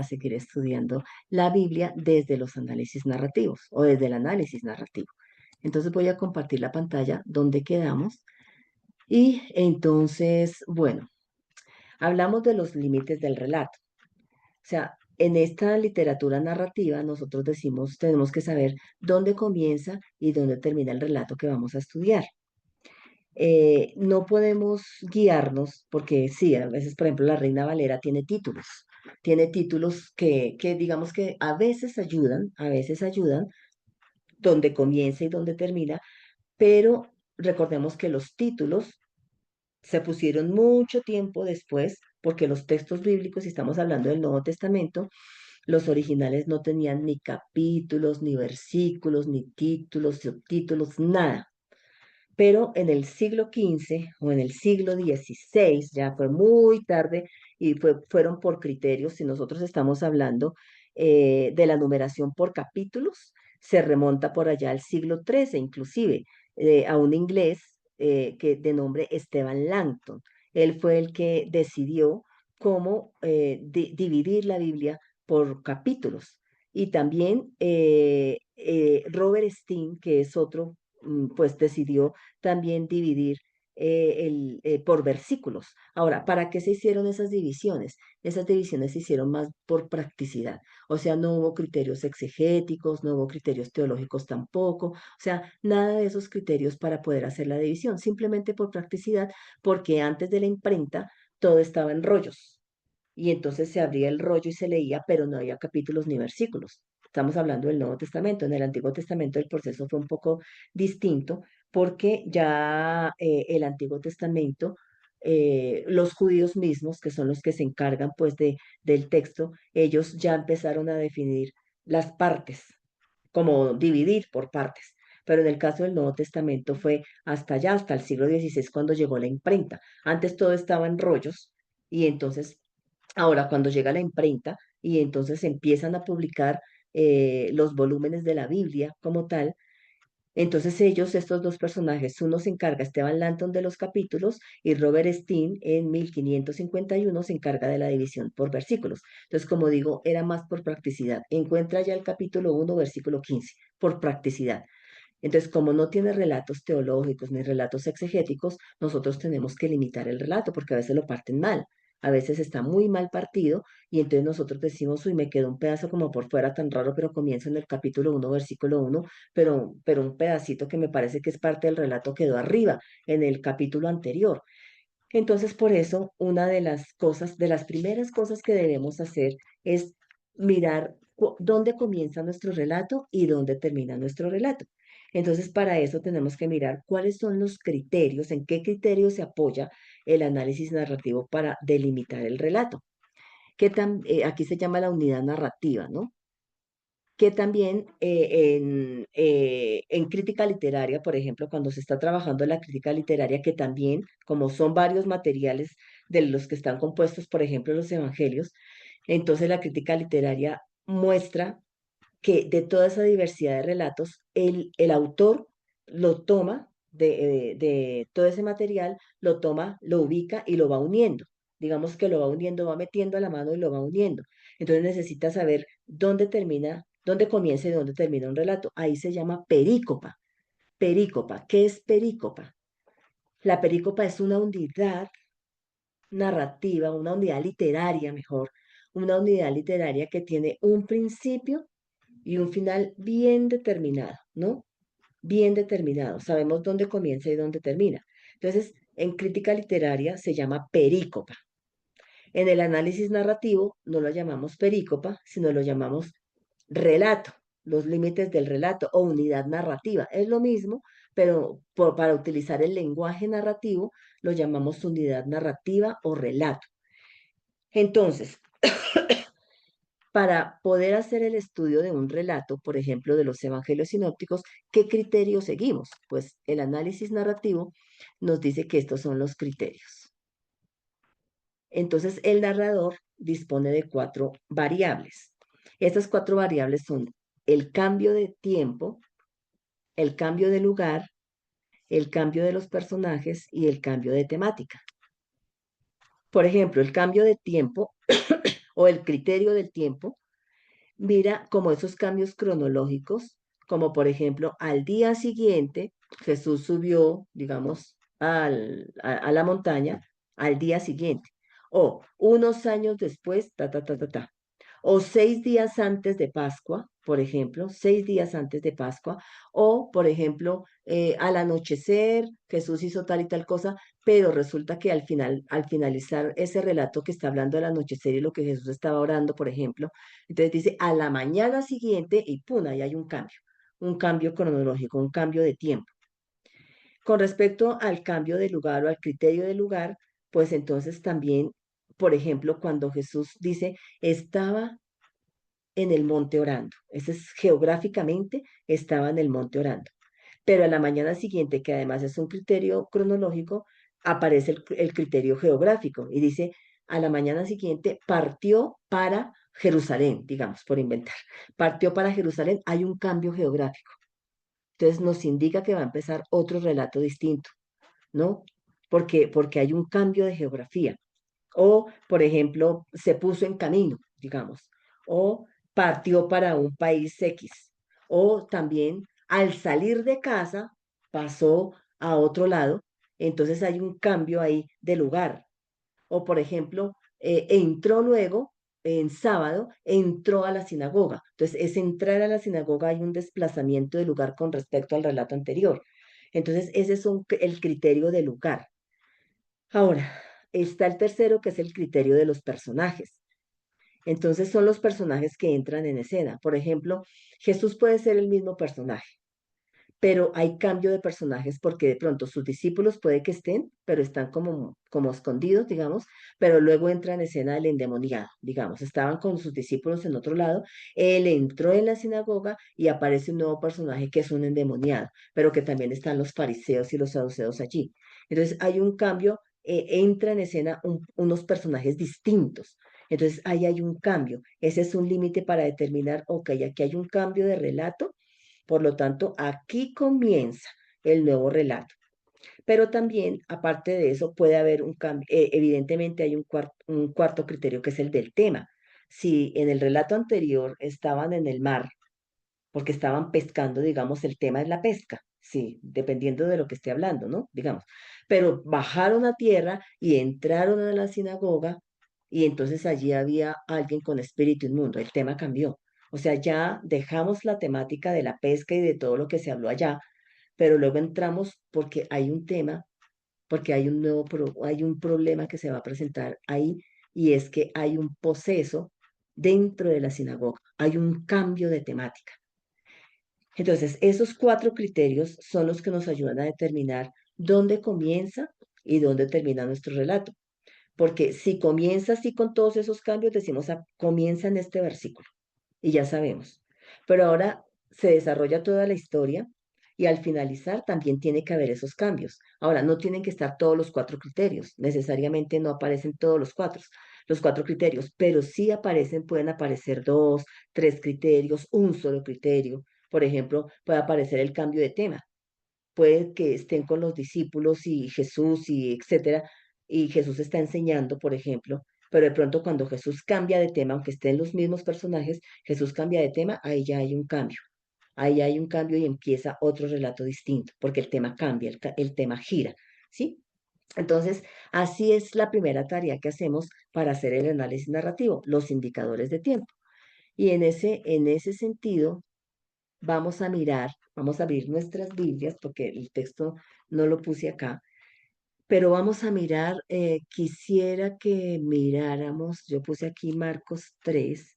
seguir estudiando la Biblia desde los análisis narrativos o desde el análisis narrativo. Entonces voy a compartir la pantalla donde quedamos y entonces, bueno, hablamos de los límites del relato. O sea, en esta literatura narrativa nosotros decimos, tenemos que saber dónde comienza y dónde termina el relato que vamos a estudiar. No podemos guiarnos porque sí, a veces, por ejemplo, la Reina Valera tiene títulos que digamos que a veces ayudan donde comienza y donde termina, pero recordemos que los títulos se pusieron mucho tiempo después porque los textos bíblicos, si estamos hablando del Nuevo Testamento, los originales no tenían ni capítulos, ni versículos, ni títulos, subtítulos, nada. Pero en el siglo XV o en el siglo XVI, ya fue muy tarde y fueron por criterios, si nosotros estamos hablando de la numeración por capítulos, se remonta por allá al siglo XIII, inclusive a un inglés de nombre Esteban Langton. Él fue el que decidió cómo dividir la Biblia por capítulos. Y también Robert Steen, que es otro, pues decidió también dividir por versículos. Ahora, ¿para qué se hicieron esas divisiones? Esas divisiones se hicieron más por practicidad. O sea, no hubo criterios exegéticos, no hubo criterios teológicos tampoco. O sea, nada de esos criterios para poder hacer la división, simplemente por practicidad, porque antes de la imprenta todo estaba en rollos. Y entonces se abría el rollo y se leía, pero no había capítulos ni versículos. Estamos hablando del Nuevo Testamento. En el Antiguo Testamento el proceso fue un poco distinto porque ya el Antiguo Testamento, los judíos mismos, que son los que se encargan pues del texto, ellos ya empezaron a definir las partes, como dividir por partes. Pero en el caso del Nuevo Testamento fue hasta allá, hasta el siglo XVI, cuando llegó la imprenta. Antes todo estaba en rollos y entonces ahora, cuando llega la imprenta y entonces empiezan a publicar los volúmenes de la Biblia como tal, entonces ellos, estos dos personajes, uno se encarga, Esteban Lanton, de los capítulos y Robert Steen en 1551 se encarga de la división por versículos. Entonces, como digo, era más por practicidad. Encuentra ya el capítulo 1, versículo 15, por practicidad. Entonces, como no tiene relatos teológicos ni relatos exegéticos, nosotros tenemos que limitar el relato porque a veces lo parten mal, a veces está muy mal partido y entonces nosotros decimos, uy, me quedó un pedazo como por fuera tan raro, pero comienza en el capítulo 1, versículo 1, pero un pedacito que me parece que es parte del relato quedó arriba, en el capítulo anterior. Entonces, por eso, una de las cosas, de las primeras cosas que debemos hacer es mirar dónde comienza nuestro relato y dónde termina nuestro relato. Entonces, para eso tenemos que mirar cuáles son los criterios, en qué criterios se apoya el análisis narrativo para delimitar el relato. Aquí se llama la unidad narrativa, ¿no? Que también en crítica literaria, por ejemplo, cuando se está trabajando la crítica literaria, que también, como son varios materiales de los que están compuestos, por ejemplo, los evangelios, entonces la crítica literaria muestra que de toda esa diversidad de relatos, el autor lo toma de todo ese material, lo toma, lo ubica y lo va uniendo. Digamos que lo va uniendo, va metiendo a la mano y lo va uniendo. Entonces necesita saber dónde termina, dónde comienza y dónde termina un relato. Ahí se llama perícopa. Perícopa. ¿Qué es perícopa? La perícopa es una unidad narrativa, una unidad literaria mejor, una unidad literaria que tiene un principio y un final bien determinado, ¿no? Bien determinado. Sabemos dónde comienza y dónde termina. Entonces, en crítica literaria se llama perícopa. En el análisis narrativo no lo llamamos perícopa, sino lo llamamos relato, los límites del relato o unidad narrativa. Es lo mismo, pero para utilizar el lenguaje narrativo lo llamamos unidad narrativa o relato. Entonces, para poder hacer el estudio de un relato, por ejemplo, de los evangelios sinópticos, ¿qué criterios seguimos? Pues el análisis narrativo nos dice que estos son los criterios. Entonces, el narrador dispone de 4 variables. Estas 4 variables son el cambio de tiempo, el cambio de lugar, el cambio de los personajes y el cambio de temática. Por ejemplo, el cambio de tiempo o el criterio del tiempo, mira como esos cambios cronológicos, como por ejemplo, al día siguiente Jesús subió, digamos, a la montaña al día siguiente, o unos años después, ta, ta, ta, ta, ta. O 6 días antes de Pascua, por ejemplo, 6 días antes de Pascua, o por ejemplo, al anochecer Jesús hizo tal y tal cosa, pero resulta que al final, al finalizar ese relato que está hablando del anochecer y lo que Jesús estaba orando, por ejemplo, entonces dice a la mañana siguiente y ¡pum! Ahí hay un cambio cronológico, un cambio de tiempo. Con respecto al cambio de lugar o al criterio de lugar, pues entonces también, por ejemplo, cuando Jesús dice, estaba en el monte orando. Ese es geográficamente, estaba en el monte orando. Pero a la mañana siguiente, que además es un criterio cronológico, aparece el criterio geográfico y dice, a la mañana siguiente partió para Jerusalén, digamos, por inventar. Partió para Jerusalén, hay un cambio geográfico. Entonces nos indica que va a empezar otro relato distinto, ¿no? Porque hay un cambio de geografía. O, por ejemplo, se puso en camino, digamos, o partió para un país X, o también al salir de casa pasó a otro lado, entonces hay un cambio ahí de lugar. O, por ejemplo, entró luego, en sábado, entró a la sinagoga. Entonces, es entrar a la sinagoga, hay un desplazamiento de lugar con respecto al relato anterior. Entonces, ese es el criterio de lugar. Ahora, está el tercero, que es el criterio de los personajes. Entonces son los personajes que entran en escena. Por ejemplo, Jesús puede ser el mismo personaje, pero hay cambio de personajes porque de pronto sus discípulos puede que estén, pero están como escondidos, digamos, pero luego entra en escena el endemoniado, digamos, estaban con sus discípulos en otro lado, él entró en la sinagoga y aparece un nuevo personaje que es un endemoniado, pero que también están los fariseos y los saduceos allí. Entonces hay un cambio, entra en escena unos personajes distintos. Entonces ahí hay un cambio. Ese es un límite para determinar, ok, aquí hay un cambio de relato, por lo tanto, aquí comienza el nuevo relato. Pero también, aparte de eso, puede haber un cambio. Evidentemente hay un cuarto criterio que es el del tema. Si en el relato anterior estaban en el mar, porque estaban pescando, digamos, el tema es la pesca, sí, dependiendo de lo que esté hablando, ¿no? Digamos. Pero bajaron a tierra y entraron a la sinagoga y entonces allí había alguien con espíritu inmundo. El tema cambió. O sea, ya dejamos la temática de la pesca y de todo lo que se habló allá, pero luego entramos porque hay un tema, porque hay hay un problema que se va a presentar ahí, y es que hay un poseso dentro de la sinagoga, hay un cambio de temática. Entonces, esos cuatro criterios son los que nos ayudan a determinar dónde comienza y dónde termina nuestro relato. Porque si comienza así con todos esos cambios, decimos, comienza en este versículo y ya sabemos. Pero ahora se desarrolla toda la historia y al finalizar también tiene que haber esos cambios. Ahora, no tienen que estar todos los cuatro criterios, necesariamente no aparecen todos los cuatro criterios, pero sí aparecen, pueden aparecer dos, tres criterios, un solo criterio. Por ejemplo, puede aparecer el cambio de tema, puede que estén con los discípulos y Jesús y etcétera, y Jesús está enseñando, por ejemplo, pero de pronto cuando Jesús cambia de tema, aunque estén los mismos personajes, Jesús cambia de tema, ahí ya hay un cambio. Ahí hay un cambio y empieza otro relato distinto, porque el tema cambia, el tema gira, ¿sí? Entonces, así es la primera tarea que hacemos para hacer el análisis narrativo, los indicadores de tiempo. Y en ese sentido, vamos a mirar, vamos a abrir nuestras Biblias, porque el texto no lo puse acá, pero vamos a mirar, quisiera que miráramos, yo puse aquí Marcos 3,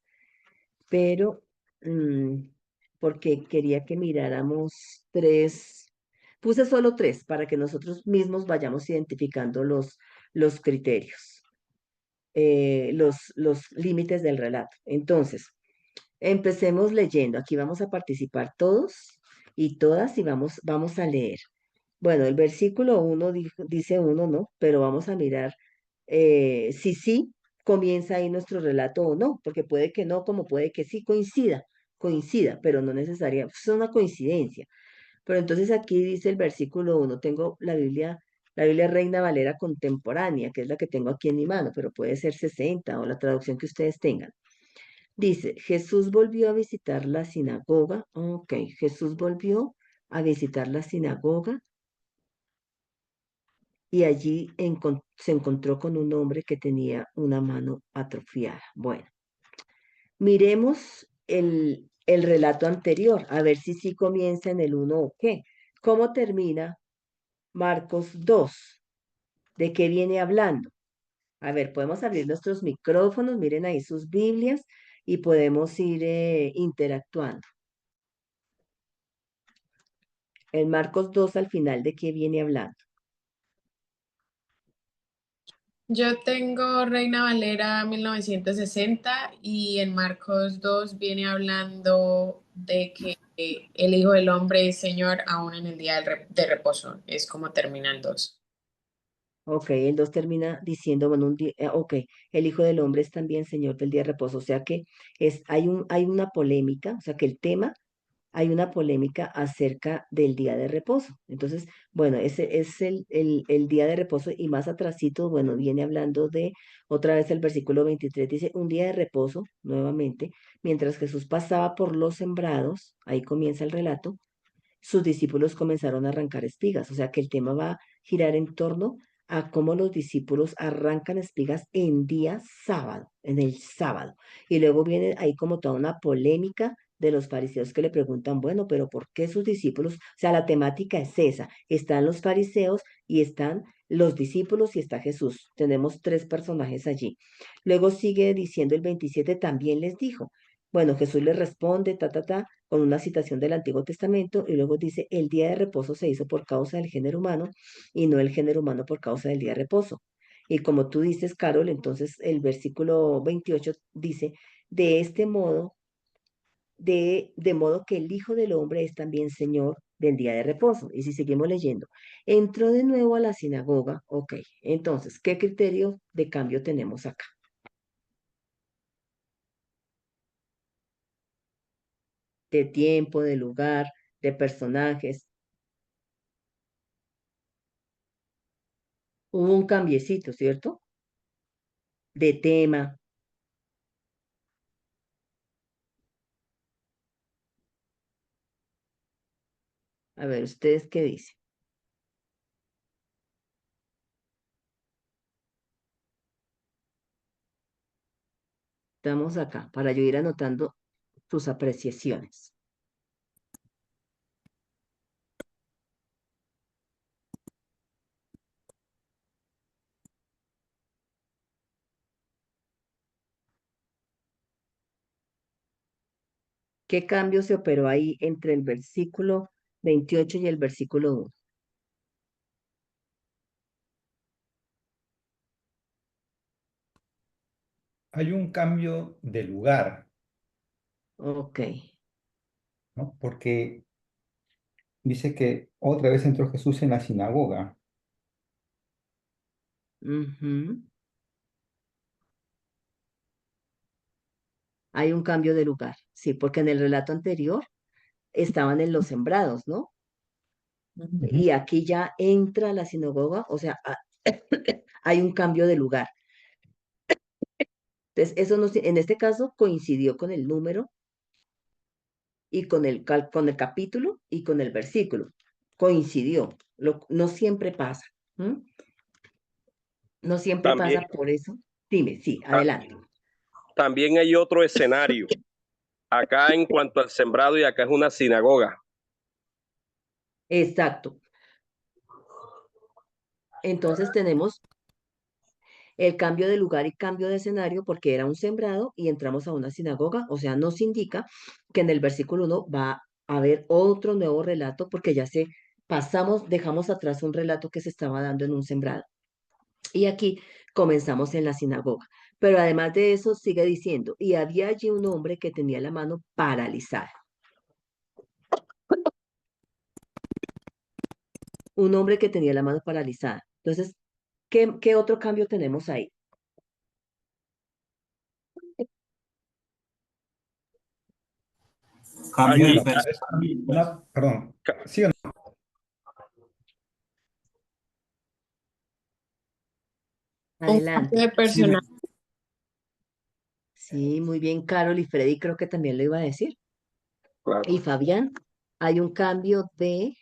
pero mm, porque quería que miráramos tres, puse solo tres para que nosotros mismos vayamos identificando los criterios, los límites del relato. Entonces, empecemos leyendo. Aquí vamos a participar todos y todas y vamos a leer. Bueno, el versículo 1 dice uno, ¿no? Pero vamos a mirar si sí comienza ahí nuestro relato o no, porque puede que no, como puede que sí coincida, pero no necesariamente, es una coincidencia. Pero entonces aquí dice el versículo 1, tengo la Biblia La Biblia Reina Valera contemporánea, que es la que tengo aquí en mi mano, pero puede ser 60 o la traducción que ustedes tengan. Dice, Jesús volvió a visitar la sinagoga. Ok, Jesús volvió a visitar la sinagoga y allí se encontró con un hombre que tenía una mano atrofiada. Bueno, miremos el relato anterior, a ver si sí comienza en el uno o qué. ¿Cómo termina Marcos 2? ¿De qué viene hablando? A ver, podemos abrir nuestros micrófonos, miren ahí sus Biblias y podemos ir interactuando. En Marcos 2 al final, ¿de qué viene hablando? Yo tengo Reina Valera 1960 y en Marcos 2 viene hablando de que el Hijo del Hombre es Señor aún en el día de reposo. Es como termina el 2. Ok, el 2 termina diciendo, bueno, ok, el Hijo del Hombre es también Señor del día de reposo, o sea que hay una polémica, o sea que el tema, hay una polémica acerca del día de reposo. Entonces, bueno, ese es el día de reposo y más atrasito, bueno, viene hablando de, otra vez el versículo 23 dice, un día de reposo, nuevamente, mientras Jesús pasaba por los sembrados, ahí comienza el relato, sus discípulos comenzaron a arrancar espigas. O sea que el tema va a girar en torno a cómo los discípulos arrancan espigas en día sábado, en el sábado. Y luego viene ahí como toda una polémica de los fariseos que le preguntan, bueno, pero ¿por qué sus discípulos? O sea, la temática es esa. Están los fariseos y están los discípulos y está Jesús. Tenemos tres personajes allí. Luego sigue diciendo el 27, también les dijo. Bueno, Jesús les responde, con una citación del Antiguo Testamento y luego dice, el día de reposo se hizo por causa del género humano y no el género humano por causa del día de reposo. Y como tú dices, Carol, entonces el versículo 28 dice, de este modo, de modo que el Hijo del Hombre es también Señor del día de reposo. Y si seguimos leyendo, entró de nuevo a la sinagoga, ok, entonces, ¿qué criterio de cambio tenemos acá? De tiempo, de lugar, de personajes. Hubo un cambiecito, ¿cierto? De tema. A ver, ¿ustedes qué dicen? Estamos acá para yo ir anotando sus apreciaciones. ¿Qué cambio se operó ahí entre el versículo 28 y el versículo 1? Hay un cambio de lugar, Ok. ¿no? Porque dice que otra vez entró Jesús en la sinagoga. Ujú. Hay un cambio de lugar, sí, porque en el relato anterior estaban en los sembrados, ¿no? Ujú. Y aquí ya entra a la sinagoga, o sea, hay un cambio de lugar. Entonces, eso no, en este caso coincidió con el número y con el capítulo y con el versículo. Coincidió. No siempre pasa. ¿M? No siempre También, pasa por eso. Dime, sí, ta- adelante. también hay otro escenario. Acá en cuanto al sembrado y acá es una sinagoga. Exacto. Entonces tenemos el cambio de lugar y cambio de escenario porque era un sembrado y entramos a una sinagoga. O sea, nos indica que en el versículo 1 va a haber otro nuevo relato porque ya dejamos atrás un relato que se estaba dando en un sembrado. Y aquí comenzamos en la sinagoga. Pero además de eso, sigue diciendo, y había allí un hombre que tenía la mano paralizada. Un hombre que tenía la mano paralizada. Entonces, ¿qué otro cambio tenemos ahí? Cambio Allí, de Bueno, a- es perdón, ca- ¿sí o no? Un cambio Adelante. de personal. Sí, muy bien, Carol y Freddy creo que también lo iba a decir. Claro. Y Fabián, hay un cambio de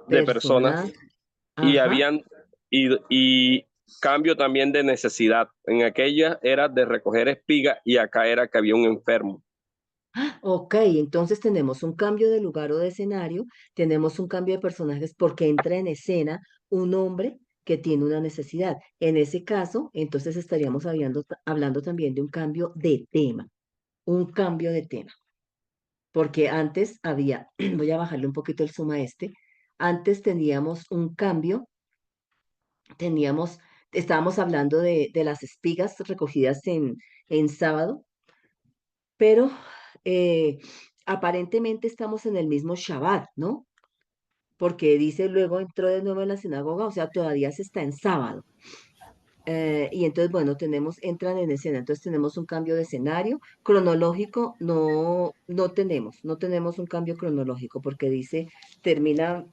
De personas personal. y Ajá. habían y cambio también de necesidad. En aquella era de recoger espiga y acá era que había un enfermo. Ok, entonces tenemos un cambio de lugar o de escenario, tenemos un cambio de personajes porque entra en escena un hombre que tiene una necesidad. En ese caso, entonces estaríamos hablando también de un cambio de tema, porque antes había, voy a bajarle un poquito el zoom a este, antes teníamos un cambio, teníamos, estábamos hablando de las espigas recogidas en sábado, pero eh, aparentemente estamos en el mismo Shabbat, ¿no? Porque dice luego entró de nuevo en la sinagoga, o sea, todavía se está en sábado. Y entonces, bueno, entran en escena, entonces tenemos un cambio de escenario, cronológico no tenemos un cambio cronológico, porque dice, termina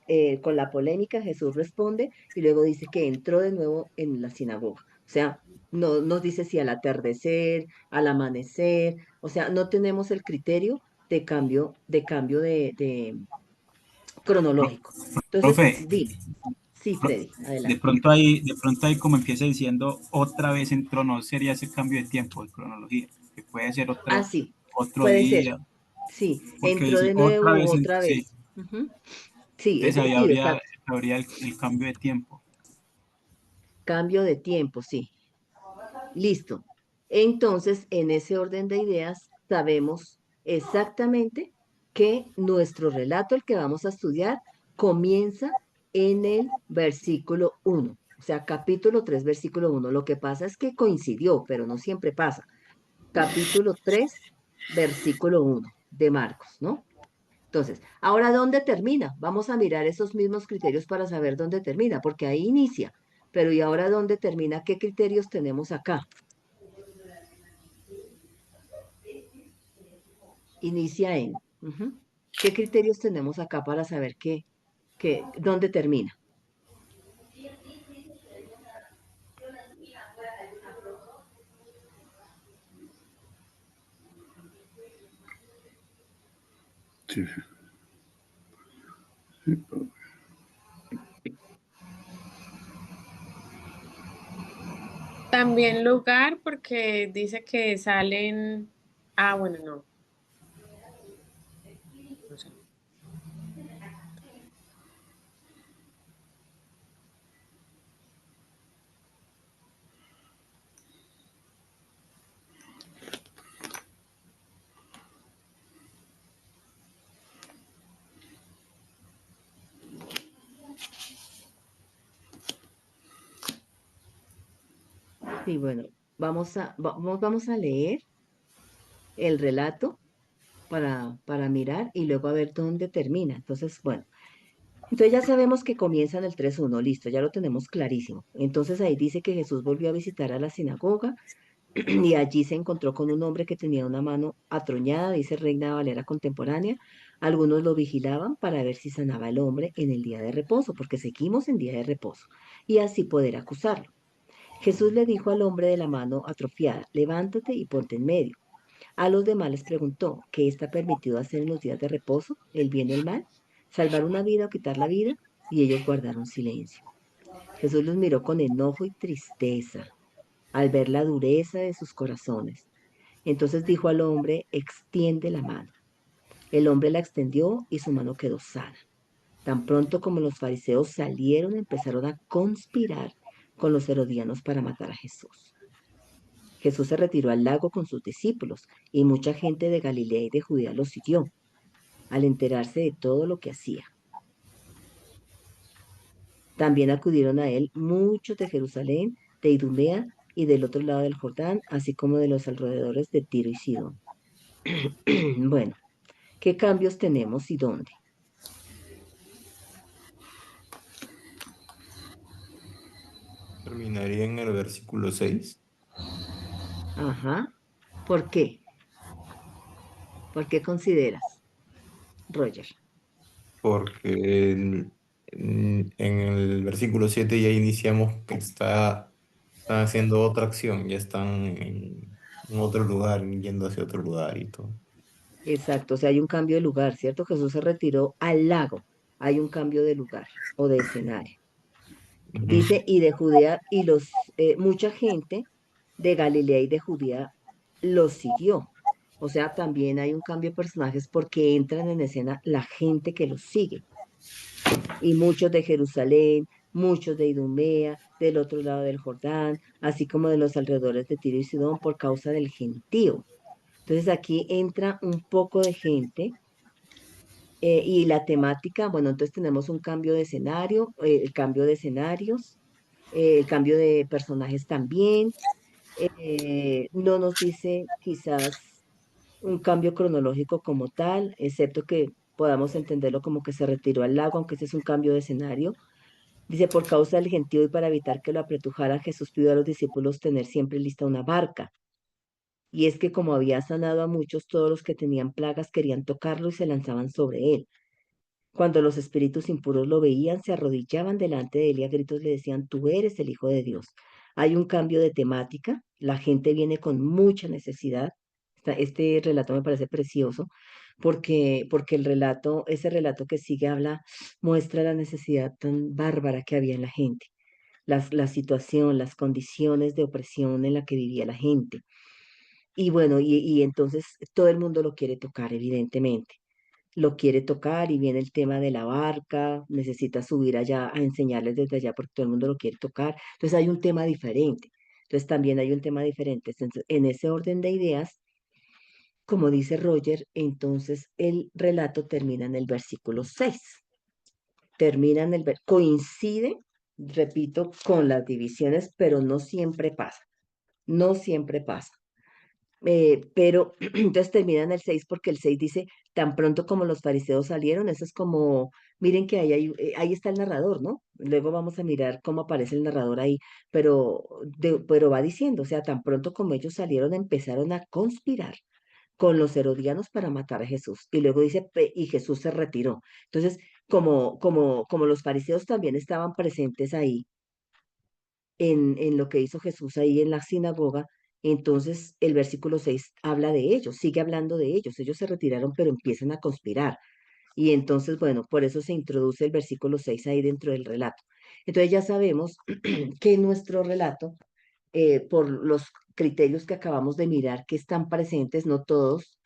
con la polémica, Jesús responde, y luego dice que entró de nuevo en la sinagoga. O sea, no nos dice si al atardecer, al amanecer, o sea, no tenemos el criterio de cambio de cronológico. Entonces, Profe, dime, sí, Freddy, adelante. de pronto ahí como empieza diciendo otra vez entró, no sería ese cambio de tiempo, de cronología, que puede ser Ah, otro, sí, otro puede ser. día, Sí, porque entró dice de otra nuevo vez, otra sí, vez. Ujú. Sí, entonces ahí sí, habría, exacto. habría el cambio de tiempo. Cambio de tiempo, sí. Listo. Entonces, en ese orden de ideas, sabemos exactamente que nuestro relato, el que vamos a estudiar, comienza en el versículo 1. O sea, capítulo 3, versículo 1. Lo que pasa es que coincidió, pero no siempre pasa. Capítulo 3, versículo 1 de Marcos, ¿no? Entonces, ahora, ¿dónde termina? Vamos a mirar esos mismos criterios para saber dónde termina, porque ahí inicia. Pero ¿y ahora dónde termina? ¿Qué criterios tenemos acá? Inicia en. Ujú. ¿Qué criterios tenemos acá para saber dónde termina? Sí. También lugar, porque dice que salen. Ah, bueno, no. No sé. Sí, bueno, vamos a leer el relato para mirar y luego a ver dónde termina. Entonces, bueno. Entonces ya sabemos que comienza en el 3:1, listo, ya lo tenemos clarísimo. Entonces ahí dice que Jesús volvió a visitar a la sinagoga y allí se encontró con un hombre que tenía una mano atroñada, dice Reina Valera contemporánea. Algunos lo vigilaban para ver si sanaba el hombre en el día de reposo, porque seguimos en día de reposo, y así poder acusarlo. Jesús le dijo al hombre de la mano atrofiada, levántate y ponte en medio. A los demás les preguntó, ¿qué está permitido hacer en los días de reposo, el bien o el mal? ¿Salvar una vida o quitar la vida? Y ellos guardaron silencio. Jesús los miró con enojo y tristeza al ver la dureza de sus corazones. Entonces dijo al hombre, extiende la mano. El hombre la extendió y su mano quedó sana. Tan pronto como los fariseos salieron, empezaron a conspirar con los herodianos para matar a Jesús. Jesús se retiró al lago con sus discípulos y mucha gente de Galilea y de Judea lo siguió, al enterarse de todo lo que hacía. También acudieron a él muchos de Jerusalén, de Idumea y del otro lado del Jordán, así como de los alrededores de Tiro y Sidón. Bueno, ¿qué cambios tenemos y dónde? Terminaría en el versículo 6, Ajá. ¿Por qué? ¿Por qué consideras, Roger? porque En el versículo 7 ya iniciamos que están haciendo otra acción, ya están en otro lugar, yendo hacia otro lugar y todo. Exacto, o sea, hay un cambio de lugar, ¿cierto? Jesús se retiró al lago, hay un cambio de lugar o de escenario. Ujú. Dice, y de Judea, y mucha gente de Galilea y de Judea los siguió. O sea, también hay un cambio de personajes porque entran en escena la gente que los sigue. Y muchos de Jerusalén, muchos de Idumea, del otro lado del Jordán, así como de los alrededores de Tiro y Sidón por causa del gentío. Entonces aquí entra un poco de gente y la temática, bueno, entonces tenemos un cambio de escenario, el cambio de escenarios, el cambio de personajes también. No nos dice quizás un cambio cronológico como tal, excepto que podamos entenderlo como que se retiró al lago, aunque ese es un cambio de escenario. Dice, por causa del gentío y para evitar que lo apretujaran, Jesús pidió a los discípulos tener siempre lista una barca. Y es que como había sanado a muchos, todos los que tenían plagas querían tocarlo y se lanzaban sobre él. Cuando los espíritus impuros lo veían, se arrodillaban delante de él y a gritos le decían, tú eres el Hijo de Dios. Hay un cambio de temática, la gente viene con mucha necesidad. Este relato me parece precioso porque ese relato que sigue muestra la necesidad tan bárbara que había en la gente, la situación, las condiciones de opresión en la que vivía la gente. Y bueno, y entonces todo el mundo lo quiere tocar, evidentemente lo quiere tocar y viene el tema de la barca, necesita subir allá a enseñarles desde allá porque todo el mundo lo quiere tocar. Entonces hay un tema diferente. Entonces también hay un tema diferente. Entonces, en ese orden de ideas, como dice Roger, entonces el relato termina en el versículo 6. Coincide, repito, con las divisiones, pero no siempre pasa. No siempre pasa. Pero entonces termina en el 6 porque el 6 dice, tan pronto como los fariseos salieron, eso es como, miren que ahí está el narrador, ¿no? Luego vamos a mirar cómo aparece el narrador ahí, pero va diciendo, o sea, tan pronto como ellos salieron, empezaron a conspirar con los herodianos para matar a Jesús. Y luego dice, y Jesús se retiró. Entonces, como los fariseos también estaban presentes ahí, en lo que hizo Jesús ahí en la sinagoga, entonces el versículo 6 habla de ellos, sigue hablando de ellos. Ellos se retiraron, pero empiezan a conspirar. Y entonces, bueno, por eso se introduce el versículo 6 ahí dentro del relato. Entonces ya sabemos que nuestro relato, por los criterios que acabamos de mirar, que están presentes, no todos,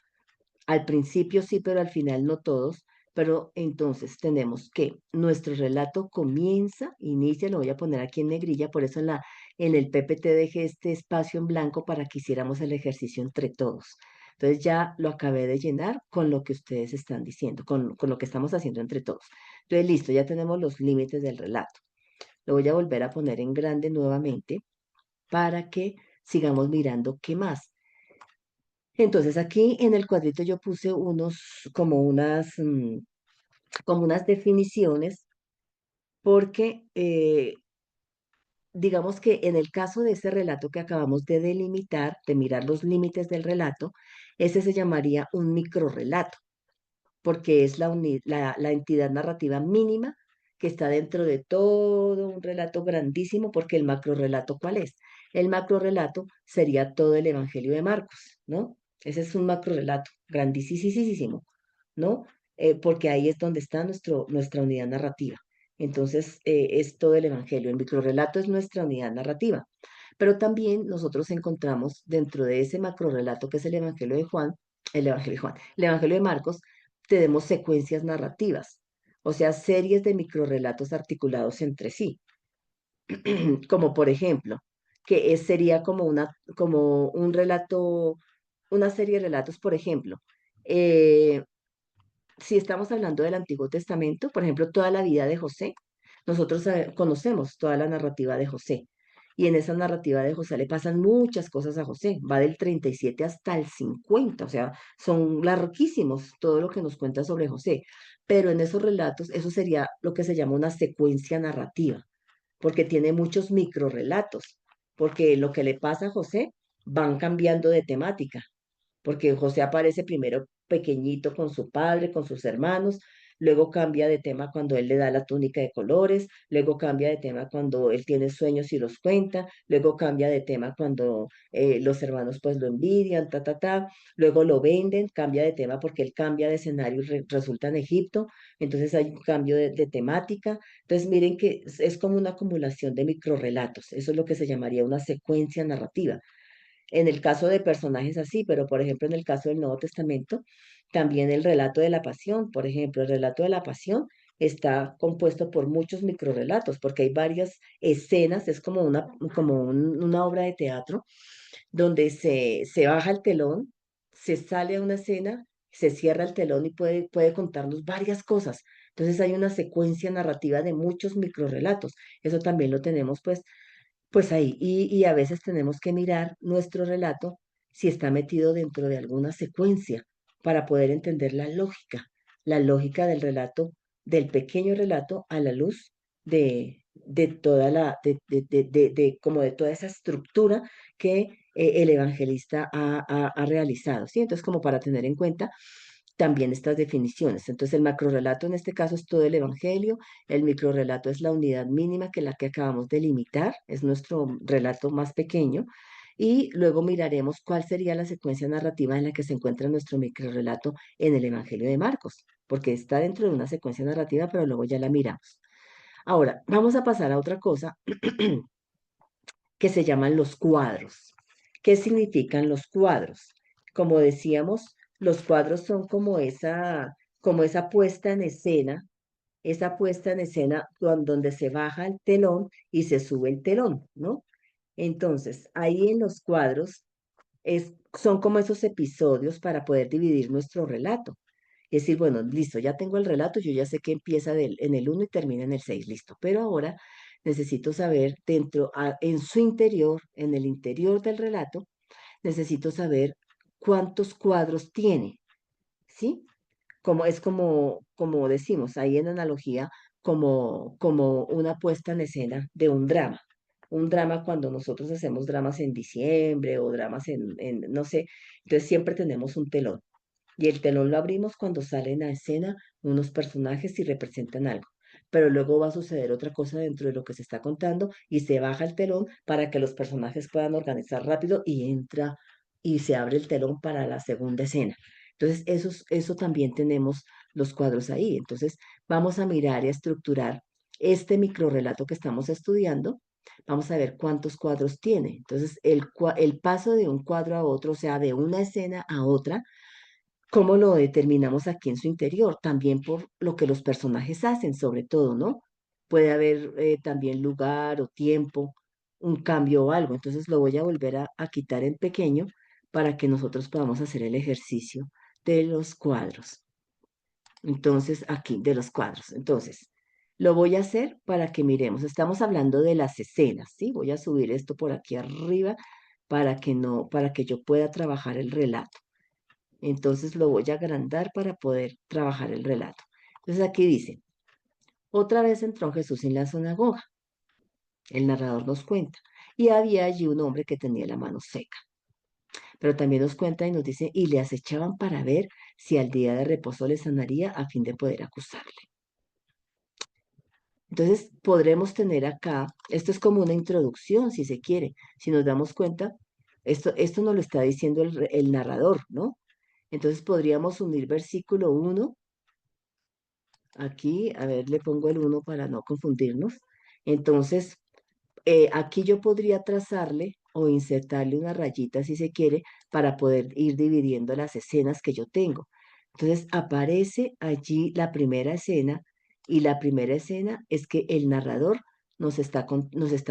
al principio sí, pero al final no todos. Pero entonces tenemos que nuestro relato inicia, lo voy a poner aquí en negrilla, por eso en el PPT dejé este espacio en blanco para que hiciéramos el ejercicio entre todos. Entonces ya lo acabé de llenar con lo que ustedes están diciendo, con lo que estamos haciendo entre todos. Entonces listo, ya tenemos los límites del relato. Lo voy a volver a poner en grande nuevamente para que sigamos mirando qué más. Entonces aquí en el cuadrito yo puse como unas definiciones porque digamos que en el caso de ese relato que acabamos de delimitar, de mirar los límites del relato, ese se llamaría un microrrelato porque es la entidad narrativa mínima que está dentro de todo un relato grandísimo, porque el macrorrelato, ¿cuál es? El macrorrelato sería todo el Evangelio de Marcos, ¿no? Ese es un macrorrelato grandísimo, ¿no? Porque ahí es donde está nuestra unidad narrativa. Entonces, es todo el Evangelio. El microrrelato es nuestra unidad narrativa. Pero también nosotros encontramos dentro de ese macrorrelato que es el Evangelio de Juan, el Evangelio de Marcos, tenemos secuencias narrativas, o sea, series de microrrelatos articulados entre sí, como por ejemplo, sería como un relato, una serie de relatos, por ejemplo, eh, si estamos hablando del Antiguo Testamento, por ejemplo, toda la vida de José, nosotros conocemos toda la narrativa de José. Y en esa narrativa de José le pasan muchas cosas a José, va del 37 hasta el 50, o sea, son larguísimos todo lo que nos cuenta sobre José. Pero en esos relatos, eso sería lo que se llama una secuencia narrativa, porque tiene muchos microrelatos, porque lo que le pasa a José van cambiando de temática porque José aparece primero pequeñito con su padre, con sus hermanos, luego cambia de tema cuando él le da la túnica de colores, luego cambia de tema cuando él tiene sueños y los cuenta, luego cambia de tema cuando los hermanos pues lo envidian, luego lo venden, cambia de tema porque él cambia de escenario y resulta en Egipto, entonces hay un cambio de temática. Entonces miren que es como una acumulación de microrrelatos, eso es lo que se llamaría una secuencia narrativa. En el caso de personajes así, pero por ejemplo en el caso del Nuevo Testamento, también el relato de la pasión, por ejemplo, el relato de la pasión está compuesto por muchos microrrelatos, porque hay varias escenas, es como una obra de teatro donde se baja el telón, se sale a una escena, se cierra el telón y puede contarnos varias cosas. Entonces hay una secuencia narrativa de muchos microrrelatos. Eso también lo tenemos pues ahí. Y a veces tenemos que mirar nuestro relato si está metido dentro de alguna secuencia para poder entender la lógica del relato, del pequeño relato a la luz de toda como de toda esa estructura que el evangelista ha realizado, ¿sí? Entonces, como para tener en cuenta también estas definiciones. Entonces, el macrorrelato en este caso es todo el evangelio, el microrrelato es la unidad mínima que es la que acabamos de limitar, es nuestro relato más pequeño. Y luego miraremos cuál sería la secuencia narrativa en la que se encuentra nuestro microrrelato en el Evangelio de Marcos, porque está dentro de una secuencia narrativa, pero luego ya la miramos. Ahora, vamos a pasar a otra cosa que se llaman los cuadros. ¿Qué significan los cuadros? Como decíamos, los cuadros son como esa puesta en escena, esa puesta en escena donde se baja el telón y se sube el telón, ¿no? Entonces, ahí en los cuadros son como esos episodios para poder dividir nuestro relato. Es decir, bueno, listo, ya tengo el relato, yo ya sé que empieza en el 1 y termina en el 6, listo. Pero ahora necesito saber en su interior, en el interior del relato, necesito saber cuántos cuadros tiene, ¿sí? Como decimos ahí en analogía, como una puesta en escena de un drama. Un drama cuando nosotros hacemos dramas en diciembre o dramas no sé, entonces siempre tenemos un telón. Y el telón lo abrimos cuando salen a escena unos personajes y representan algo. Pero luego va a suceder otra cosa dentro de lo que se está contando y se baja el telón para que los personajes puedan organizar rápido y entra y se abre el telón para la segunda escena. Entonces, eso también tenemos los cuadros ahí. Entonces, vamos a mirar y a estructurar este microrrelato que estamos estudiando. Vamos a ver cuántos cuadros tiene. Entonces, el paso de un cuadro a otro, o sea, de una escena a otra, ¿cómo lo determinamos aquí en su interior? También por lo que los personajes hacen, sobre todo, ¿no? Puede haber también lugar o tiempo, un cambio o algo. Entonces lo voy a volver a quitar en pequeño para que nosotros podamos hacer el ejercicio de los cuadros. Entonces, aquí, de los cuadros. Entonces, lo voy a hacer para que miremos. Estamos hablando de las escenas, ¿sí? Voy a subir esto por aquí arriba para que yo pueda trabajar el relato. Entonces lo voy a agrandar para poder trabajar el relato. Entonces aquí dice, otra vez entró Jesús en la sinagoga. El narrador nos cuenta. Y había allí un hombre que tenía la mano seca. Pero también nos cuenta y nos dice, y le acechaban para ver si al día de reposo le sanaría a fin de poder acusarle. Entonces podremos tener acá, esto es como una introducción, si se quiere. Si nos damos cuenta, esto nos lo está diciendo el narrador, ¿no? Entonces podríamos unir versículo 1. Aquí, a ver, le pongo el 1 para no confundirnos. Entonces, aquí yo podría trazarle o insertarle una rayita si se quiere para poder ir dividiendo las escenas que yo tengo. Entonces, aparece allí la primera escena y la primera escena es que el narrador nos está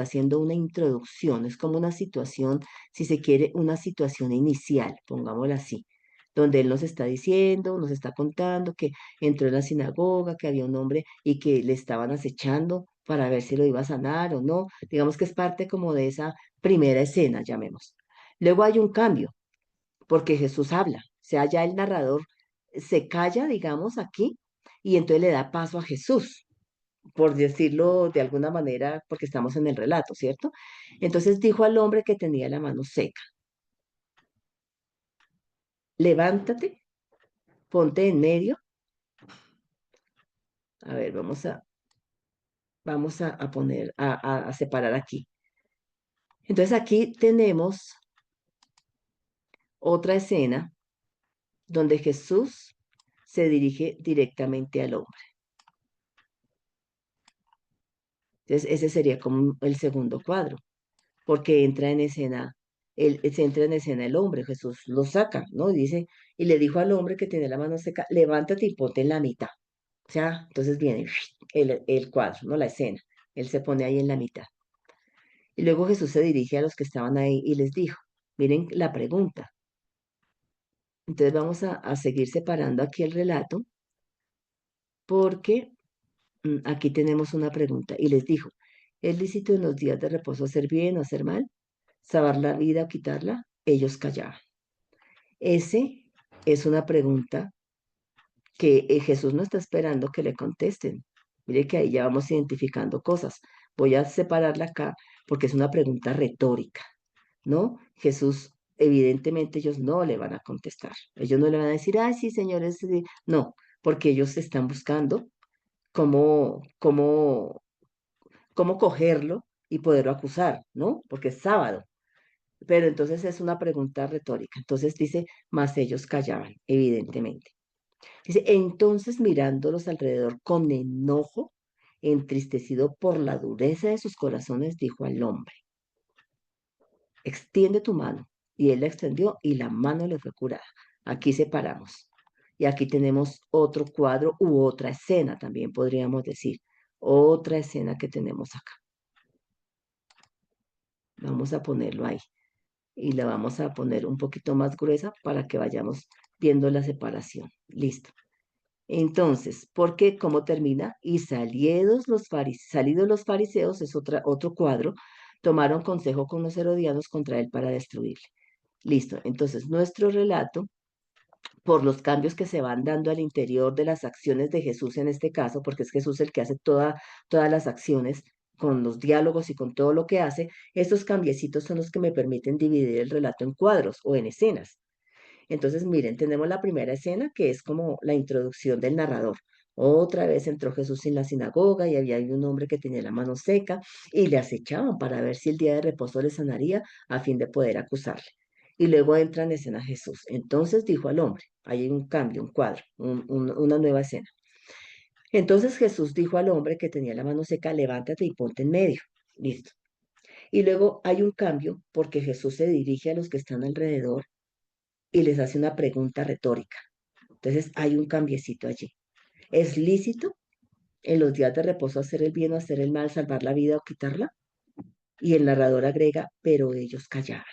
haciendo una introducción, es como una situación, si se quiere, una situación inicial, pongámosla así, donde él nos está diciendo, nos está contando que entró en la sinagoga, que había un hombre y que le estaban acechando para ver si lo iba a sanar o no. Digamos que es parte como de esa primera escena, llamemos. Luego hay un cambio, porque Jesús habla, o sea, ya el narrador se calla, digamos, aquí, y entonces le da paso a Jesús, por decirlo de alguna manera, porque estamos en el relato, ¿cierto? Entonces dijo al hombre que tenía la mano seca, levántate, ponte en medio. A ver, vamos a poner, a separar aquí. Entonces aquí tenemos otra escena donde Jesús se dirige directamente al hombre. Entonces ese sería como el segundo cuadro, porque entra en escena, se entra en escena el hombre, Jesús lo saca, ¿no? Dice, y le dijo al hombre que tiene la mano seca, levántate y ponte en la mitad. O sea, entonces viene el cuadro, ¿no? La escena. Él se pone ahí en la mitad. Y luego Jesús se dirige a los que estaban ahí y les dijo, miren la pregunta. Entonces vamos a seguir separando aquí el relato porque aquí tenemos una pregunta. Y les dijo, ¿es lícito en los días de reposo hacer bien o hacer mal? ¿Salvar la vida o quitarla? Ellos callaban. Ese es una pregunta que Jesús no está esperando que le contesten. Mire que ahí ya vamos identificando cosas. Voy a separarla acá porque es una pregunta retórica, ¿no? Jesús, evidentemente ellos no le van a contestar. Ellos no le van a decir, ay, sí, señores, sí". No, porque ellos están buscando cómo cogerlo y poderlo acusar, ¿no? Porque es sábado. Pero entonces es una pregunta retórica. Entonces dice, más ellos callaban, evidentemente. Dice, entonces mirándolos alrededor con enojo, entristecido por la dureza de sus corazones, dijo al hombre, extiende tu mano. Y él la extendió y la mano le fue curada. Aquí separamos. Y aquí tenemos otro cuadro u otra escena, también podríamos decir. Otra escena que tenemos acá. Vamos a ponerlo ahí. Y la vamos a poner un poquito más gruesa para que vayamos viendo la separación. Listo. Entonces, ¿por qué? ¿Cómo termina? Y salidos los fariseos, es otro cuadro, tomaron consejo con los herodianos contra él para destruirle. Listo. Entonces, nuestro relato, por los cambios que se van dando al interior de las acciones de Jesús en este caso, porque es Jesús el que hace todas las acciones con los diálogos y con todo lo que hace, estos cambiecitos son los que me permiten dividir el relato en cuadros o en escenas. Entonces, miren, tenemos la primera escena que es como la introducción del narrador. Otra vez entró Jesús en la sinagoga y había ahí un hombre que tenía la mano seca y le acechaban para ver si el día de reposo le sanaría a fin de poder acusarle. Y luego entra en escena Jesús. Entonces dijo al hombre, ahí hay un cambio, un cuadro, una nueva escena. Entonces Jesús dijo al hombre que tenía la mano seca, levántate y ponte en medio. Listo. Y luego hay un cambio porque Jesús se dirige a los que están alrededor y les hace una pregunta retórica. Entonces hay un cambiecito allí. ¿Es lícito en los días de reposo hacer el bien o hacer el mal, salvar la vida o quitarla? Y el narrador agrega, pero ellos callaban.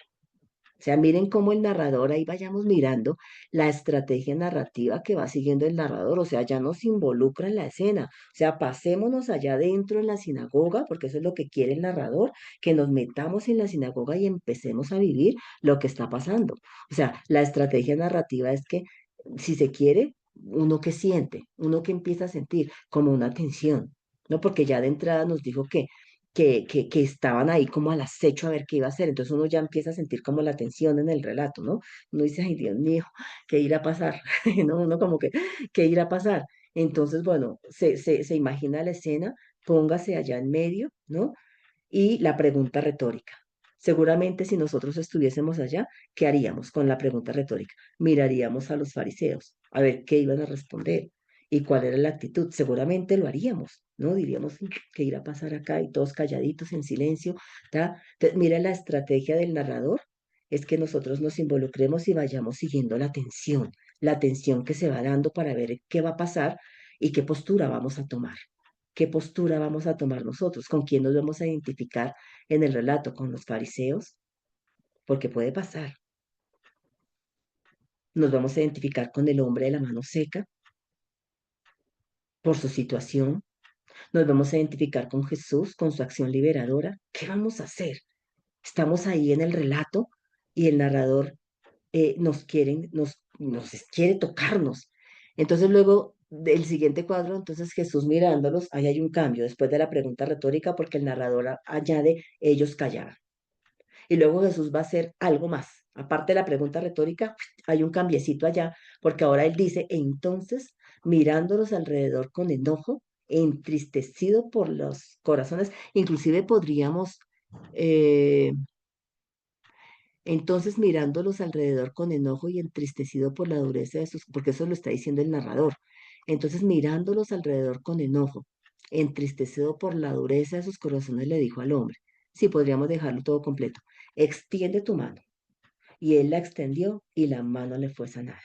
O sea, miren cómo el narrador, ahí vayamos mirando la estrategia narrativa que va siguiendo el narrador, o sea, ya nos involucra en la escena, o sea, pasémonos allá adentro en la sinagoga, porque eso es lo que quiere el narrador, que nos metamos en la sinagoga y empecemos a vivir lo que está pasando. O sea, la estrategia narrativa es que, si se quiere, uno que siente, uno que empieza a sentir como una tensión, ¿no? Porque ya de entrada nos dijo que estaban ahí como al acecho a ver qué iba a hacer. Entonces uno ya empieza a sentir como la tensión en el relato, ¿no? Uno dice, ay, Dios mío, ¿qué irá a pasar? ¿No? Uno como que, ¿qué irá a pasar? Entonces, bueno, se imagina la escena, póngase allá en medio, ¿no? Y la pregunta retórica. Seguramente si nosotros estuviésemos allá, ¿qué haríamos con la pregunta retórica? Miraríamos a los fariseos a ver qué iban a responder y cuál era la actitud. Seguramente lo haríamos, ¿no? Diríamos, ¿qué irá a pasar acá? Y todos calladitos, en silencio. ¿Ta? Entonces, mira la estrategia del narrador, es que nosotros nos involucremos y vayamos siguiendo la tensión que se va dando para ver qué va a pasar y qué postura vamos a tomar. ¿Qué postura vamos a tomar nosotros? ¿Con quién nos vamos a identificar en el relato? ¿Con los fariseos? Porque puede pasar. Nos vamos a identificar con el hombre de la mano seca por su situación. Nos vamos a identificar con Jesús, con su acción liberadora. ¿Qué vamos a hacer? Estamos ahí en el relato y el narrador nos quiere tocarnos. Entonces luego del siguiente cuadro, entonces Jesús mirándolos, ahí hay un cambio después de la pregunta retórica porque el narrador añade, ellos callaban. Y luego Jesús va a hacer algo más. Aparte de la pregunta retórica, hay un cambiecito allá, porque ahora él dice, entonces, mirándolos alrededor con enojo, entristecido por los corazones, inclusive podríamos, eh, entonces mirándolos alrededor con enojo y entristecido por la dureza de sus, porque eso lo está diciendo el narrador. Entonces mirándolos alrededor con enojo, entristecido por la dureza de sus corazones, le dijo al hombre, sí, podríamos dejarlo todo completo, extiende tu mano. Y él la extendió y la mano le fue sanada.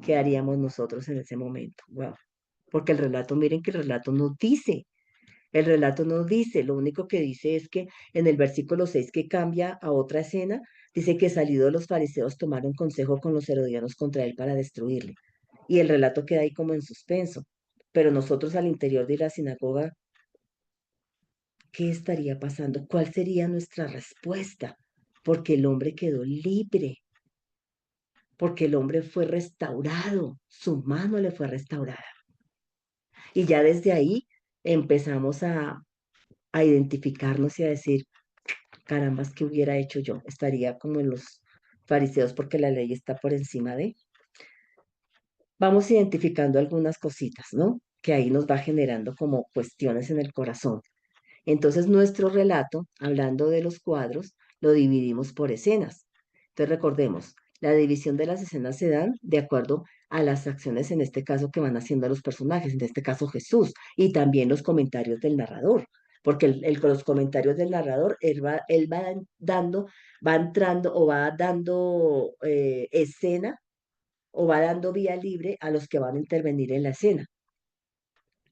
¿Qué haríamos nosotros en ese momento? Wow. Porque el relato, miren que el relato no dice, lo único que dice es que en el versículo 6 que cambia a otra escena, dice que salidos los fariseos tomaron consejo con los herodianos contra él para destruirle. Y el relato queda ahí como en suspenso. Pero nosotros al interior de la sinagoga, ¿qué estaría pasando? ¿Cuál sería nuestra respuesta? Porque el hombre quedó libre, porque el hombre fue restaurado, su mano le fue restaurada. Y ya desde ahí empezamos a identificarnos y a decir, carambas, ¿qué hubiera hecho yo? Estaría como en los fariseos porque la ley está por encima de. Vamos identificando algunas cositas, ¿no? Que ahí nos va generando como cuestiones en el corazón. Entonces nuestro relato, hablando de los cuadros, lo dividimos por escenas. Entonces recordemos, la división de las escenas se dan de acuerdo a las acciones, en este caso, que van haciendo los personajes, en este caso Jesús, y también los comentarios del narrador, porque los comentarios del narrador, él va dando, va entrando o va dando escena o va dando vía libre a los que van a intervenir en la escena.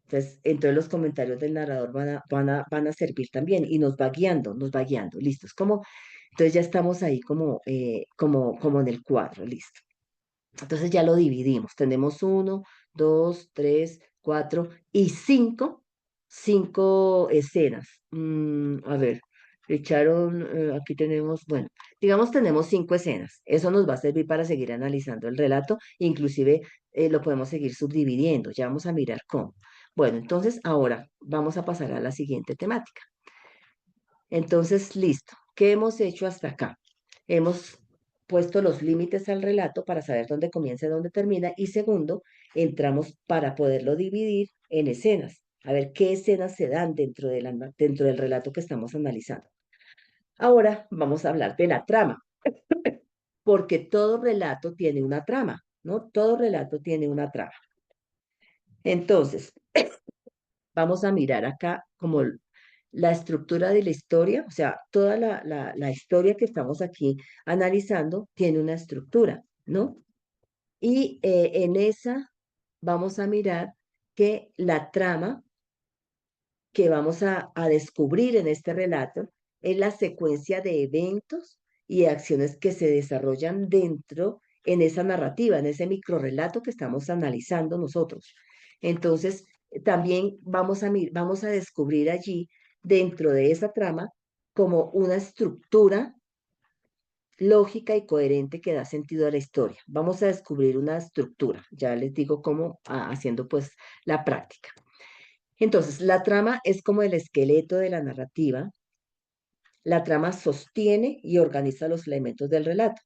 Entonces los comentarios del narrador van a servir también y nos va guiando, listo. Entonces ya estamos ahí como en el cuadro, listo. Entonces ya lo dividimos. Tenemos 1, 2, 3, 4 y 5 escenas. A ver, echaron, aquí tenemos, bueno, digamos tenemos 5 escenas. Eso nos va a servir para seguir analizando el relato, inclusive lo podemos seguir subdividiendo. Ya vamos a mirar cómo. Bueno, entonces ahora vamos a pasar a la siguiente temática. Entonces, listo. ¿Qué hemos hecho hasta acá? Hemos puesto los límites al relato para saber dónde comienza y dónde termina. Y segundo, entramos para poderlo dividir en escenas. A ver qué escenas se dan dentro del relato que estamos analizando. Ahora vamos a hablar de la trama, porque todo relato tiene una trama, ¿no? Todo relato tiene una trama. Entonces, vamos a mirar acá como la estructura de la historia, o sea, toda la historia que estamos aquí analizando tiene una estructura, ¿no? Y en esa vamos a mirar que la trama que vamos a descubrir en este relato es la secuencia de eventos y de acciones que se desarrollan dentro en esa narrativa, en ese microrrelato que estamos analizando nosotros. Entonces, también vamos a descubrir allí, dentro de esa trama, como una estructura lógica y coherente que da sentido a la historia. Vamos a descubrir una estructura, ya les digo cómo, haciendo pues la práctica. Entonces, la trama es como el esqueleto de la narrativa. La trama sostiene y organiza los elementos del relato.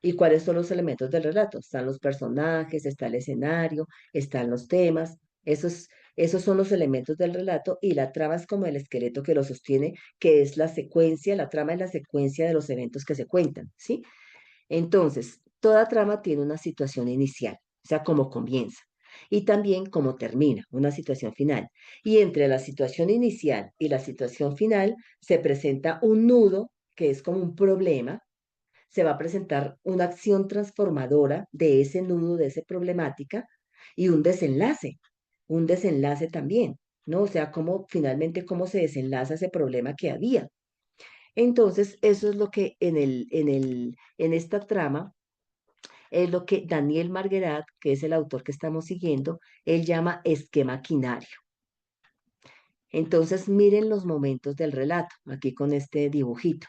¿Y cuáles son los elementos del relato? Están los personajes, está el escenario, están los temas. Esos son los elementos del relato y la trama es como el esqueleto que lo sostiene, que es la secuencia, la trama es la secuencia de los eventos que se cuentan, ¿sí? Entonces, toda trama tiene una situación inicial, o sea, cómo comienza, y también cómo termina, una situación final. Y entre la situación inicial y la situación final se presenta un nudo, que es como un problema, se va a presentar una acción transformadora de ese nudo, de esa problemática, y un desenlace también, ¿no? O sea, finalmente cómo se desenlaza ese problema que había. Entonces, eso es lo que en esta trama es lo que Daniel Marguerat, que es el autor que estamos siguiendo, él llama esquema quinario. Entonces, miren los momentos del relato, aquí con este dibujito.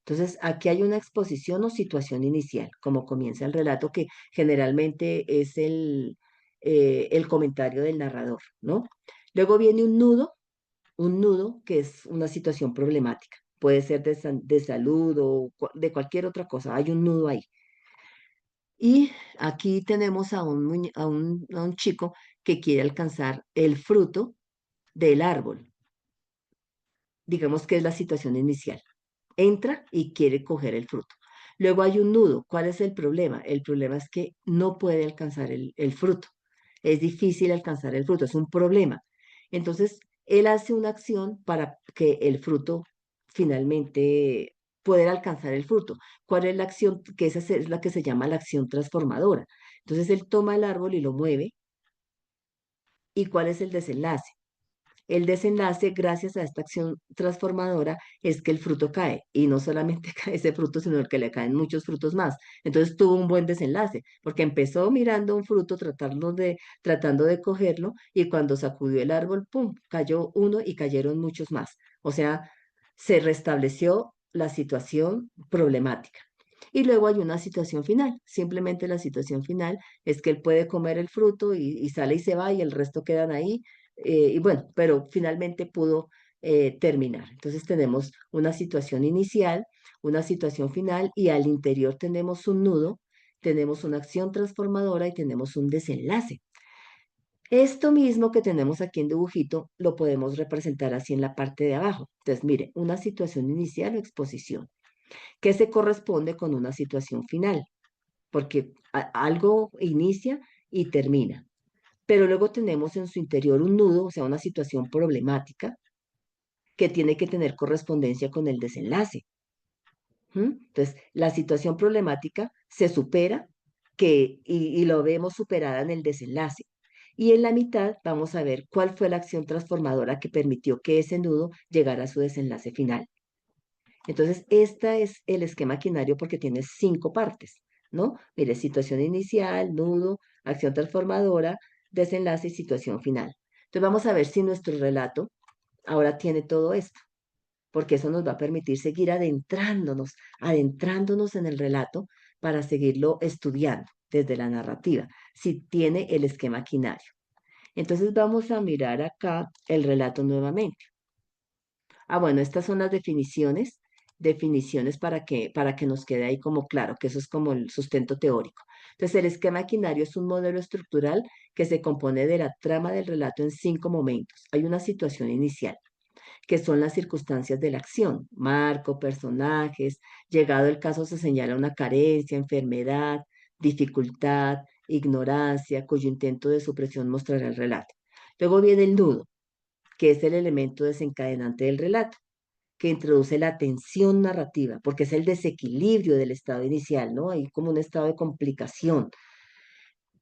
Entonces, aquí hay una exposición o situación inicial, como comienza el relato, que generalmente es el comentario del narrador, ¿no? Luego viene un nudo que es una situación problemática. Puede ser de salud o de cualquier otra cosa. Hay un nudo ahí. Y aquí tenemos a un chico que quiere alcanzar el fruto del árbol. Digamos que es la situación inicial. Entra y quiere coger el fruto. Luego hay un nudo. ¿Cuál es el problema? El problema es que no puede alcanzar el fruto. Es difícil alcanzar el fruto, es un problema. Entonces, él hace una acción para que el fruto finalmente pueda alcanzar el fruto. ¿Cuál es la acción? Que esa es la que se llama la acción transformadora. Entonces, él toma el árbol y lo mueve. ¿Y cuál es el desenlace? El desenlace, gracias a esta acción transformadora, es que el fruto cae. Y no solamente cae ese fruto, sino que le caen muchos frutos más. Entonces tuvo un buen desenlace, porque empezó mirando un fruto, tratando de cogerlo, y cuando sacudió el árbol, ¡pum!, cayó uno y cayeron muchos más. O sea, se restableció la situación problemática. Y luego hay una situación final. Simplemente la situación final es que él puede comer el fruto y sale y se va y el resto quedan ahí y bueno, pero finalmente pudo terminar. Entonces tenemos una situación inicial, una situación final y al interior tenemos un nudo, tenemos una acción transformadora y tenemos un desenlace. Esto mismo que tenemos aquí en dibujito lo podemos representar así en la parte de abajo. Entonces, mire, una situación inicial o exposición, que se corresponde con una situación final, porque algo inicia y termina, pero luego tenemos en su interior un nudo, o sea, una situación problemática que tiene que tener correspondencia con el desenlace. Entonces, la situación problemática se supera y lo vemos superada en el desenlace. Y en la mitad vamos a ver cuál fue la acción transformadora que permitió que ese nudo llegara a su desenlace final. Entonces, este es el esquema quinario porque tiene 5 partes, ¿no? Mire, situación inicial, nudo, acción transformadora, desenlace y situación final. Entonces, vamos a ver si nuestro relato ahora tiene todo esto, porque eso nos va a permitir seguir adentrándonos en el relato para seguirlo estudiando desde la narrativa, si tiene el esquema quinario. Entonces, vamos a mirar acá el relato nuevamente. Bueno, estas son las definiciones para que nos quede ahí como claro, que eso es como el sustento teórico. Entonces, el esquema quinario es un modelo estructural que se compone de la trama del relato en 5 momentos. Hay una situación inicial, que son las circunstancias de la acción, marco, personajes, llegado el caso se señala una carencia, enfermedad, dificultad, ignorancia, cuyo intento de supresión mostrará el relato. Luego viene el nudo, que es el elemento desencadenante del relato, que introduce la tensión narrativa, porque es el desequilibrio del estado inicial, ¿no? Hay como un estado de complicación.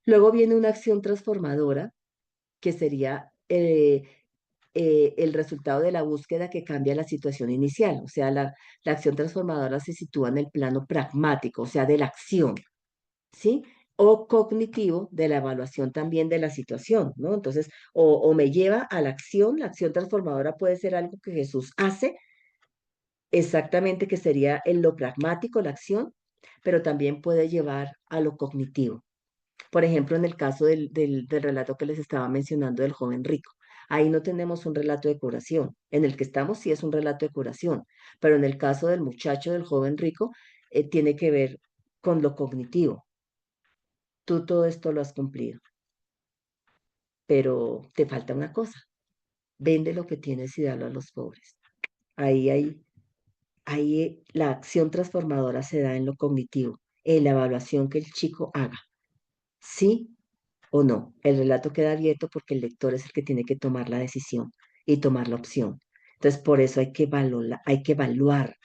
Luego viene una acción transformadora, que sería el resultado de la búsqueda que cambia la situación inicial. O sea, la acción transformadora se sitúa en el plano pragmático, o sea, de la acción, ¿sí? O cognitivo de la evaluación también de la situación, ¿no? Entonces, o me lleva a la acción transformadora puede ser algo que Jesús hace exactamente, que sería en lo pragmático, la acción, pero también puede llevar a lo cognitivo. Por ejemplo, en el caso del relato que les estaba mencionando del joven rico, ahí no tenemos un relato de curación. En el que estamos sí es un relato de curación, pero en el caso del muchacho, del joven rico, tiene que ver con lo cognitivo. Tú todo esto lo has cumplido, pero te falta una cosa. Vende lo que tienes y dalo a los pobres. Ahí la acción transformadora se da en lo cognitivo, en la evaluación que el chico haga. ¿Sí o no? El relato queda abierto porque el lector es el que tiene que tomar la decisión y tomar la opción. Entonces, por eso hay que evaluar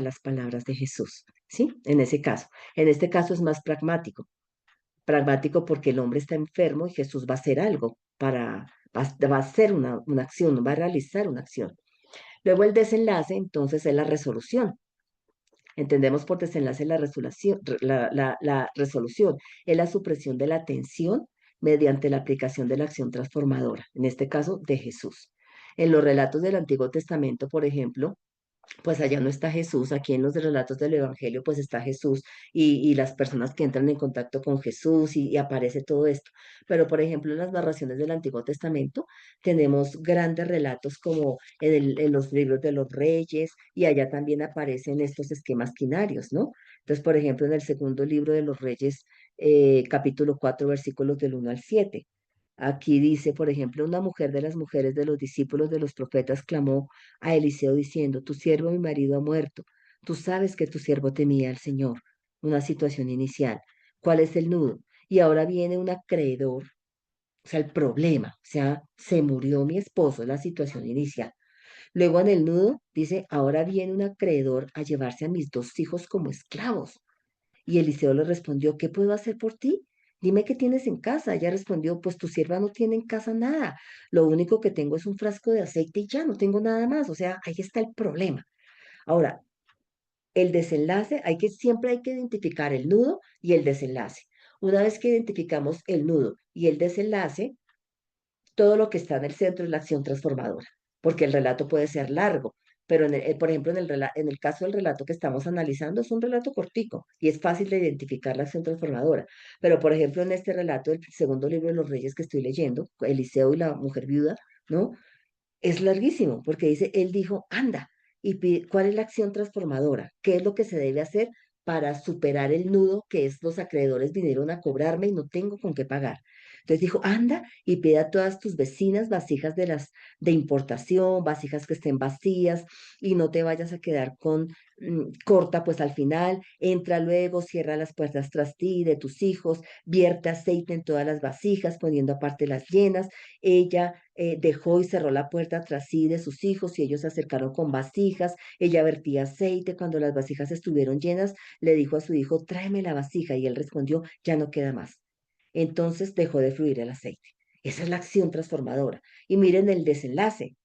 las palabras de Jesús, ¿sí? En ese caso. En este caso es más pragmático. Pragmático porque el hombre está enfermo y Jesús va a hacer algo va a hacer una acción, va a realizar una acción. Luego el desenlace, entonces, es la resolución. Entendemos por desenlace la resolución, es la supresión de la tensión mediante la aplicación de la acción transformadora, en este caso de Jesús. En los relatos del Antiguo Testamento, por ejemplo, pues allá no está Jesús, aquí en los relatos del Evangelio pues está Jesús y las personas que entran en contacto con Jesús y aparece todo esto. Pero por ejemplo en las narraciones del Antiguo Testamento tenemos grandes relatos como en los libros de los reyes y allá también aparecen estos esquemas quinarios, ¿no? Entonces por ejemplo en el segundo libro de los reyes, capítulo 4 versículos del 1 al 7. Aquí dice, por ejemplo, una mujer de las mujeres de los discípulos de los profetas clamó a Eliseo diciendo, tu siervo mi marido ha muerto. Tú sabes que tu siervo temía al Señor. Una situación inicial. ¿Cuál es el nudo? Y ahora viene un acreedor, o sea, el problema, o sea, se murió mi esposo, es la situación inicial. Luego en el nudo dice, ahora viene un acreedor a llevarse a mis dos hijos como esclavos. Y Eliseo le respondió, ¿qué puedo hacer por ti? Dime qué tienes en casa. Ella respondió, pues tu sierva no tiene en casa nada. Lo único que tengo es un frasco de aceite y ya no tengo nada más. O sea, ahí está el problema. Ahora, el desenlace, siempre hay que identificar el nudo y el desenlace. Una vez que identificamos el nudo y el desenlace, todo lo que está en el centro es la acción transformadora, porque el relato puede ser largo, pero por ejemplo, en el caso del relato que estamos analizando, es un relato cortico y es fácil de identificar la acción transformadora. Pero, por ejemplo, en este relato, el segundo libro de los Reyes que estoy leyendo, Eliseo y la mujer viuda, ¿no? Es larguísimo, porque dice, él dijo, anda, ¿cuál es la acción transformadora? ¿Qué es lo que se debe hacer para superar el nudo que es los acreedores vinieron a cobrarme y no tengo con qué pagar? Entonces dijo, anda y pide a todas tus vecinas vasijas de importación, vasijas que estén vacías y no te vayas a quedar con corta, pues al final entra luego, cierra las puertas tras ti, de tus hijos, vierte aceite en todas las vasijas, poniendo aparte las llenas. Ella dejó y cerró la puerta tras sí de sus hijos y ellos se acercaron con vasijas. Ella vertía aceite. Cuando las vasijas estuvieron llenas, le dijo a su hijo, tráeme la vasija. Y él respondió, ya no queda más. Entonces dejó de fluir el aceite. Esa es la acción transformadora. Y miren el desenlace.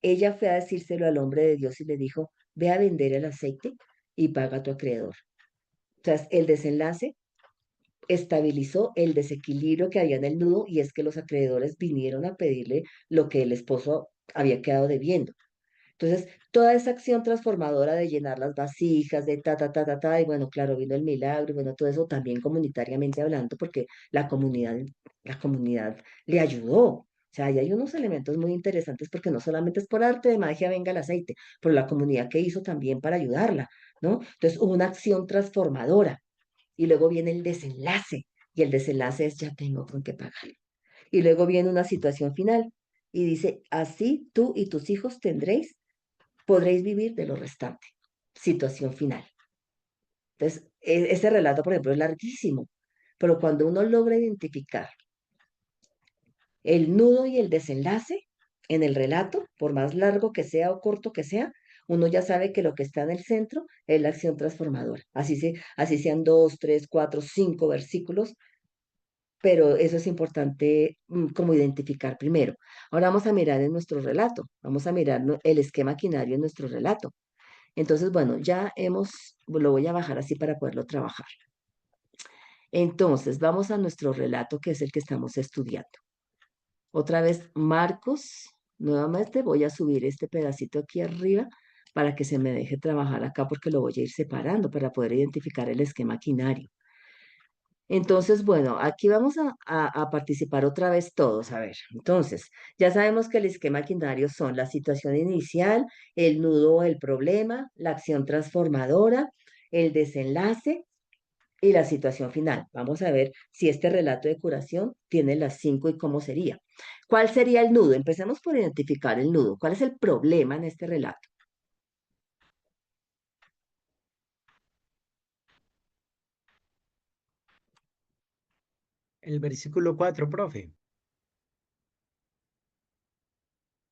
Ella fue a decírselo al hombre de Dios y le dijo, ve a vender el aceite y paga a tu acreedor. O sea, el desenlace estabilizó el desequilibrio que había en el nudo y es que los acreedores vinieron a pedirle lo que el esposo había quedado debiendo. Entonces, toda esa acción transformadora de llenar las vasijas, de ta, ta, ta, ta, ta, y bueno, claro, vino el milagro, y bueno, todo eso también comunitariamente hablando, porque la comunidad le ayudó. O sea, ahí hay unos elementos muy interesantes porque no solamente es por arte de magia venga el aceite, pero la comunidad que hizo también para ayudarla, ¿no? Entonces, hubo una acción transformadora y luego viene el desenlace y el desenlace es ya tengo con qué pagar. Y luego viene una situación final y dice, así tú y tus hijos podréis vivir de lo restante. Situación final. Entonces, ese relato, por ejemplo, es larguísimo, pero cuando uno logra identificar el nudo y el desenlace en el relato, por más largo que sea o corto que sea, uno ya sabe que lo que está en el centro es la acción transformadora. Así sean 2, 3, 4, 5 versículos, pero eso es importante como identificar primero. Ahora vamos a mirar en nuestro relato, vamos a mirar el esquema quinario en nuestro relato. Entonces, bueno, lo voy a bajar así para poderlo trabajar. Entonces, vamos a nuestro relato que es el que estamos estudiando. Otra vez, Marcos, nuevamente voy a subir este pedacito aquí arriba para que se me deje trabajar acá porque lo voy a ir separando para poder identificar el esquema quinario. Entonces, bueno, aquí vamos a participar otra vez todos. A ver, entonces, ya sabemos que el esquema quinario son la situación inicial, el nudo o el problema, la acción transformadora, el desenlace y la situación final. Vamos a ver si este relato de curación tiene las 5 y cómo sería. ¿Cuál sería el nudo? Empecemos por identificar el nudo. ¿Cuál es el problema en este relato? El versículo 4, profe.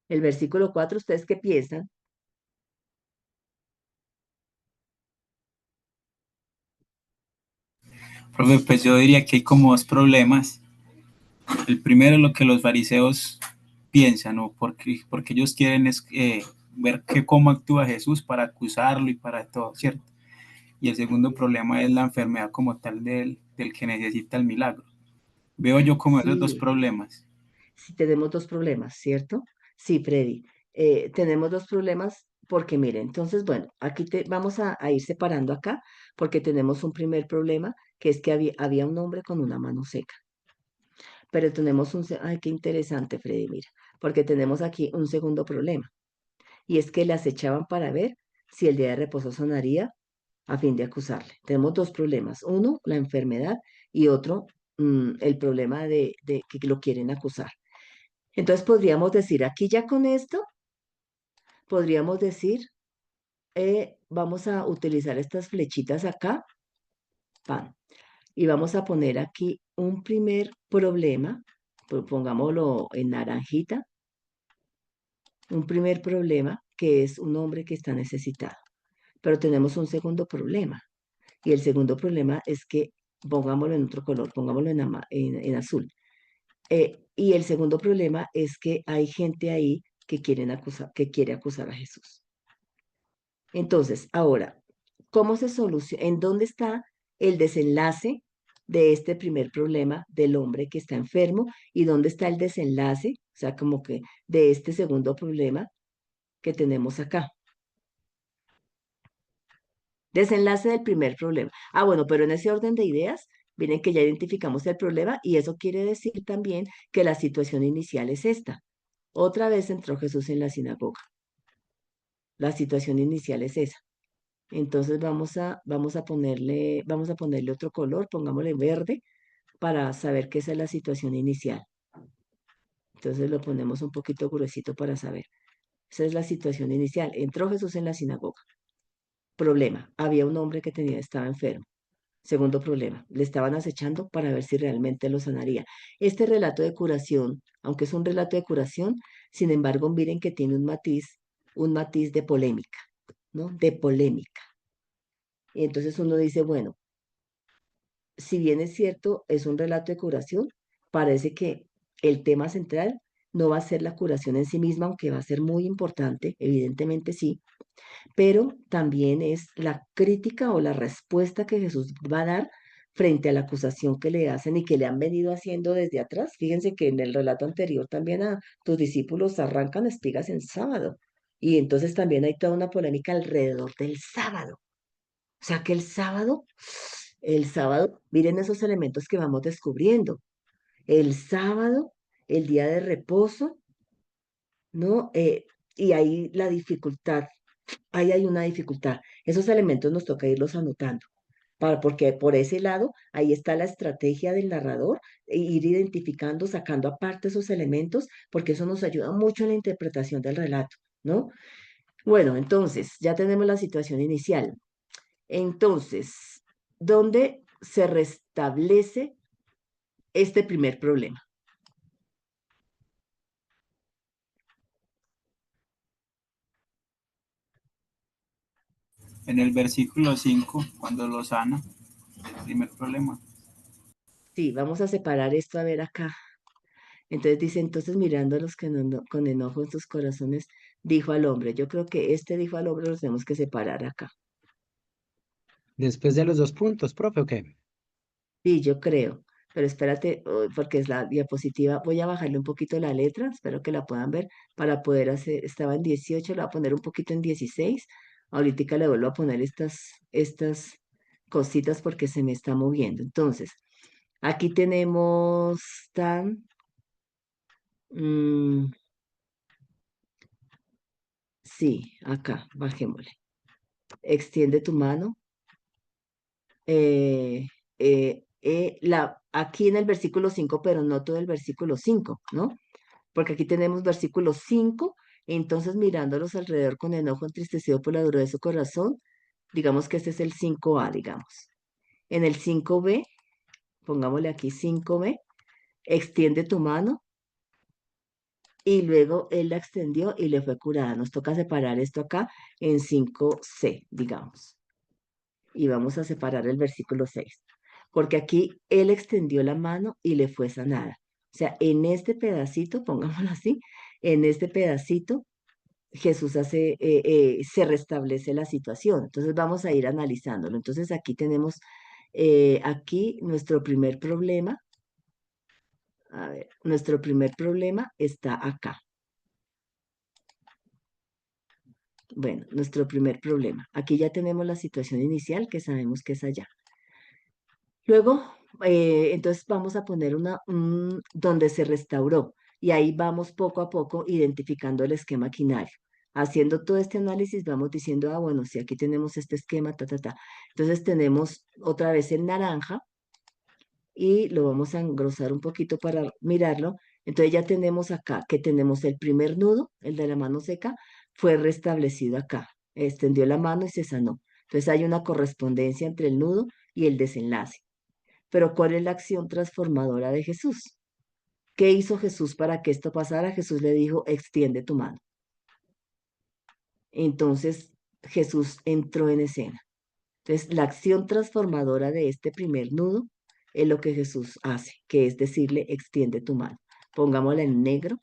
El versículo 4, ¿ustedes qué piensan? Profe, pues yo diría que hay como dos problemas. El primero es lo que los fariseos piensan, o porque ellos quieren ver cómo actúa Jesús para acusarlo y para todo, ¿cierto? Y el segundo problema es la enfermedad como tal del que necesita el milagro. Veo yo como esos dos Sí. problemas. Sí, tenemos dos problemas, ¿cierto? Sí, Freddy. Tenemos dos problemas porque, mire, entonces, bueno, aquí vamos a ir separando acá porque tenemos un primer problema que es que había un hombre con una mano seca. Pero tenemos ay, qué interesante, Freddy, mira, porque tenemos aquí un segundo problema y es que le acechaban para ver si el día de reposo sonaría a fin de acusarle. Tenemos dos problemas, uno, la enfermedad y otro, el problema de que lo quieren acusar. Entonces podríamos decir, aquí ya con esto, podríamos decir, vamos a utilizar estas flechitas acá, pan, y vamos a poner aquí un primer problema, pongámoslo en naranjita, un primer problema que es un hombre que está necesitado. Pero tenemos un segundo problema, y el segundo problema es que, pongámoslo en otro color, pongámoslo en azul. Y el segundo problema es que hay gente ahí que quiere acusar a Jesús. Entonces, ahora, ¿cómo se soluciona? ¿En dónde está el desenlace de este primer problema del hombre que está enfermo? ¿Y dónde está el desenlace, o sea, como que de este segundo problema que tenemos acá? Desenlace del primer problema. Ah, bueno, pero en ese orden de ideas, miren que ya identificamos el problema y eso quiere decir también que la situación inicial es esta. Otra vez entró Jesús en la sinagoga. La situación inicial es esa. Entonces vamos a ponerle otro color, pongámosle verde, para saber que esa es la situación inicial. Entonces lo ponemos un poquito gruesito para saber. Esa es la situación inicial. Entró Jesús en la sinagoga. Problema, había un hombre que estaba enfermo. Segundo problema, le estaban acechando para ver si realmente lo sanaría. Este relato de curación, aunque es un relato de curación, sin embargo, miren que tiene un matiz de polémica, ¿no? De polémica. Y entonces uno dice, bueno, si bien es cierto, es un relato de curación, parece que el tema central no va a ser la curación en sí misma, aunque va a ser muy importante, evidentemente sí, pero también es la crítica o la respuesta que Jesús va a dar frente a la acusación que le hacen y que le han venido haciendo desde atrás. Fíjense que en el relato anterior también a tus discípulos arrancan espigas en sábado. Y entonces también hay toda una polémica alrededor del sábado. O sea que el sábado, miren esos elementos que vamos descubriendo. El sábado, el día de reposo, ¿no? Y ahí la dificultad, ahí hay una dificultad. Esos elementos nos toca irlos anotando, porque por ese lado, ahí está la estrategia del narrador, ir identificando, sacando aparte esos elementos, porque eso nos ayuda mucho en la interpretación del relato, ¿no? Bueno, entonces, ya tenemos la situación inicial. Entonces, ¿dónde se restablece este primer problema? En el versículo 5, cuando lo sana, el primer problema. Sí, vamos a separar esto a ver acá. Entonces dice, entonces mirando a los que con enojo en sus corazones, dijo al hombre. Yo creo que este dijo al hombre los tenemos que separar acá. Después de los dos puntos, profe, ¿o qué? Sí, yo creo. Pero espérate, porque es la diapositiva. Voy a bajarle un poquito la letra, espero que la puedan ver, para poder hacer, estaba en 18, la voy a poner un poquito en 16. Ahorita le vuelvo a poner estas cositas porque se me está moviendo. Entonces, aquí tenemos mm, sí, acá, bajémosle. Extiende tu mano. eh, aquí en el versículo 5, pero no todo el versículo 5, ¿no? Porque aquí tenemos versículo 5, entonces mirándolos alrededor con enojo entristecido por la dureza de su corazón, digamos que este es el 5a, digamos. En el 5b, pongámosle aquí 5b, extiende tu mano y luego él la extendió y le fue curada. Nos toca separar esto acá en 5c, digamos. Y vamos a separar el versículo 6, porque aquí él extendió la mano y le fue sanada. O sea, en este pedacito, pongámoslo así, en este pedacito Jesús se restablece la situación. Entonces vamos a ir analizándolo. Entonces aquí tenemos, aquí nuestro primer problema. A ver, nuestro primer problema está acá. Bueno, nuestro primer problema. Aquí ya tenemos la situación inicial que sabemos que es allá. Luego, entonces vamos a poner donde se restauró y ahí vamos poco a poco identificando el esquema quinario. Haciendo todo este análisis vamos diciendo, ah, bueno, si aquí tenemos este esquema, ta, ta, ta. Entonces tenemos otra vez el naranja y lo vamos a engrosar un poquito para mirarlo. Entonces ya tenemos acá que tenemos el primer nudo, el de la mano seca, fue restablecido acá. Extendió la mano y se sanó. Entonces hay una correspondencia entre el nudo y el desenlace. Pero ¿cuál es la acción transformadora de Jesús? ¿Qué hizo Jesús para que esto pasara? Jesús le dijo, extiende tu mano. Entonces Jesús entró en escena. Entonces la acción transformadora de este primer nudo es lo que Jesús hace, que es decirle, extiende tu mano. Pongámosla en negro,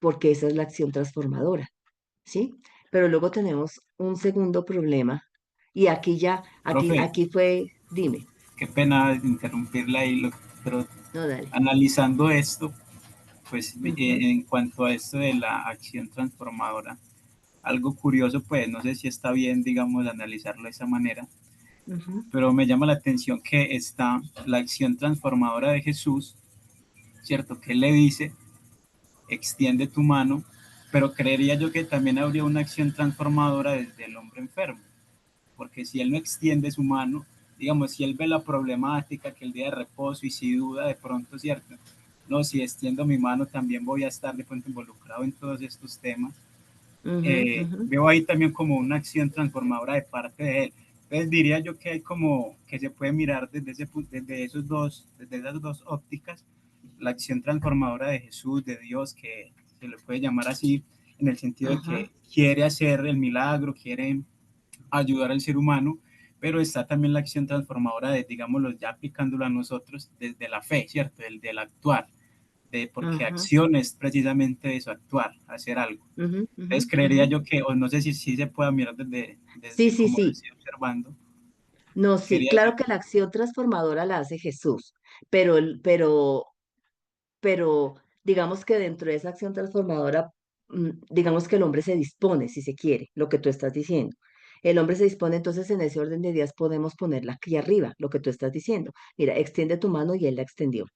porque esa es la acción transformadora, ¿sí? Pero luego tenemos un segundo problema, y aquí ya, Profe, aquí fue, dime, qué pena interrumpirla ahí, pero no, dale. analizando esto, pues Ujú, en cuanto a esto de la acción transformadora, algo curioso, pues no sé si está bien, digamos, analizarlo de esa manera, ujú, pero me llama la atención que está la acción transformadora de Jesús, ¿cierto? Que él le dice, extiende tu mano, pero creería yo que también habría una acción transformadora desde el hombre enfermo, porque si él no extiende su mano, digamos, si él ve la problemática, que el día de reposo y si duda de pronto, ¿cierto? No, si extiendo mi mano también voy a estar de pronto involucrado en todos estos temas. ujú, ujú. Veo ahí también como una acción transformadora de parte de él. Entonces diría yo que hay como que se puede mirar desde esas dos ópticas, la acción transformadora de Jesús, de Dios, que se le puede llamar así, en el sentido de Ajá, que quiere hacer el milagro, quiere ayudar al ser humano, pero está también la acción transformadora de, digámoslo, ya aplicándolo a nosotros desde la fe, ¿cierto? Del actuar, porque ajá, acción es precisamente eso, actuar, hacer algo. ujú, ujú, Entonces creería ujú. yo que, o no sé si se pueda mirar Sí, desde sí, como lo sí. estoy observando, No, sí, quería yo, claro que la acción transformadora la hace Jesús, pero, pero digamos que dentro de esa acción transformadora, digamos que el hombre se dispone, si se quiere, lo que tú estás diciendo. El hombre se dispone, entonces en ese orden de ideas podemos ponerla aquí arriba, lo que tú estás diciendo. Mira, extiende tu mano y él la extendió.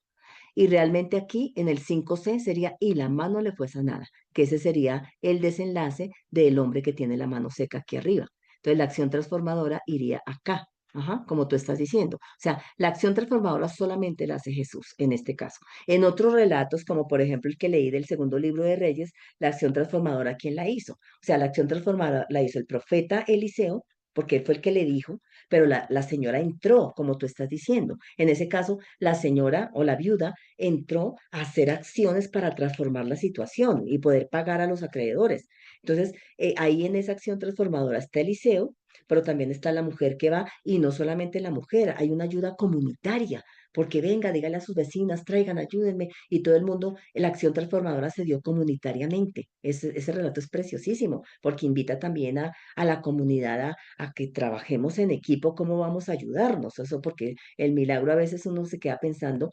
Y realmente aquí en el 5C sería y la mano le fue sanada, que ese sería el desenlace del hombre que tiene la mano seca aquí arriba. Entonces la acción transformadora iría acá, ajá, como tú estás diciendo. O sea, la acción transformadora solamente la hace Jesús en este caso. En otros relatos, como por ejemplo el que leí del segundo libro de Reyes, la acción transformadora, ¿quién la hizo? O sea, la acción transformadora la hizo el profeta Eliseo, porque él fue el que le dijo, pero la señora entró, como tú estás diciendo. En ese caso, la señora o la viuda entró a hacer acciones para transformar la situación y poder pagar a los acreedores. Entonces, ahí en esa acción transformadora está Eliseo, pero también está la mujer que va, y no solamente la mujer, hay una ayuda comunitaria, porque venga, dígale a sus vecinas, traigan, ayúdenme, y todo el mundo, la acción transformadora se dio comunitariamente. Ese relato es preciosísimo, porque invita también a la comunidad a que trabajemos en equipo, cómo vamos a ayudarnos, eso porque el milagro a veces uno se queda pensando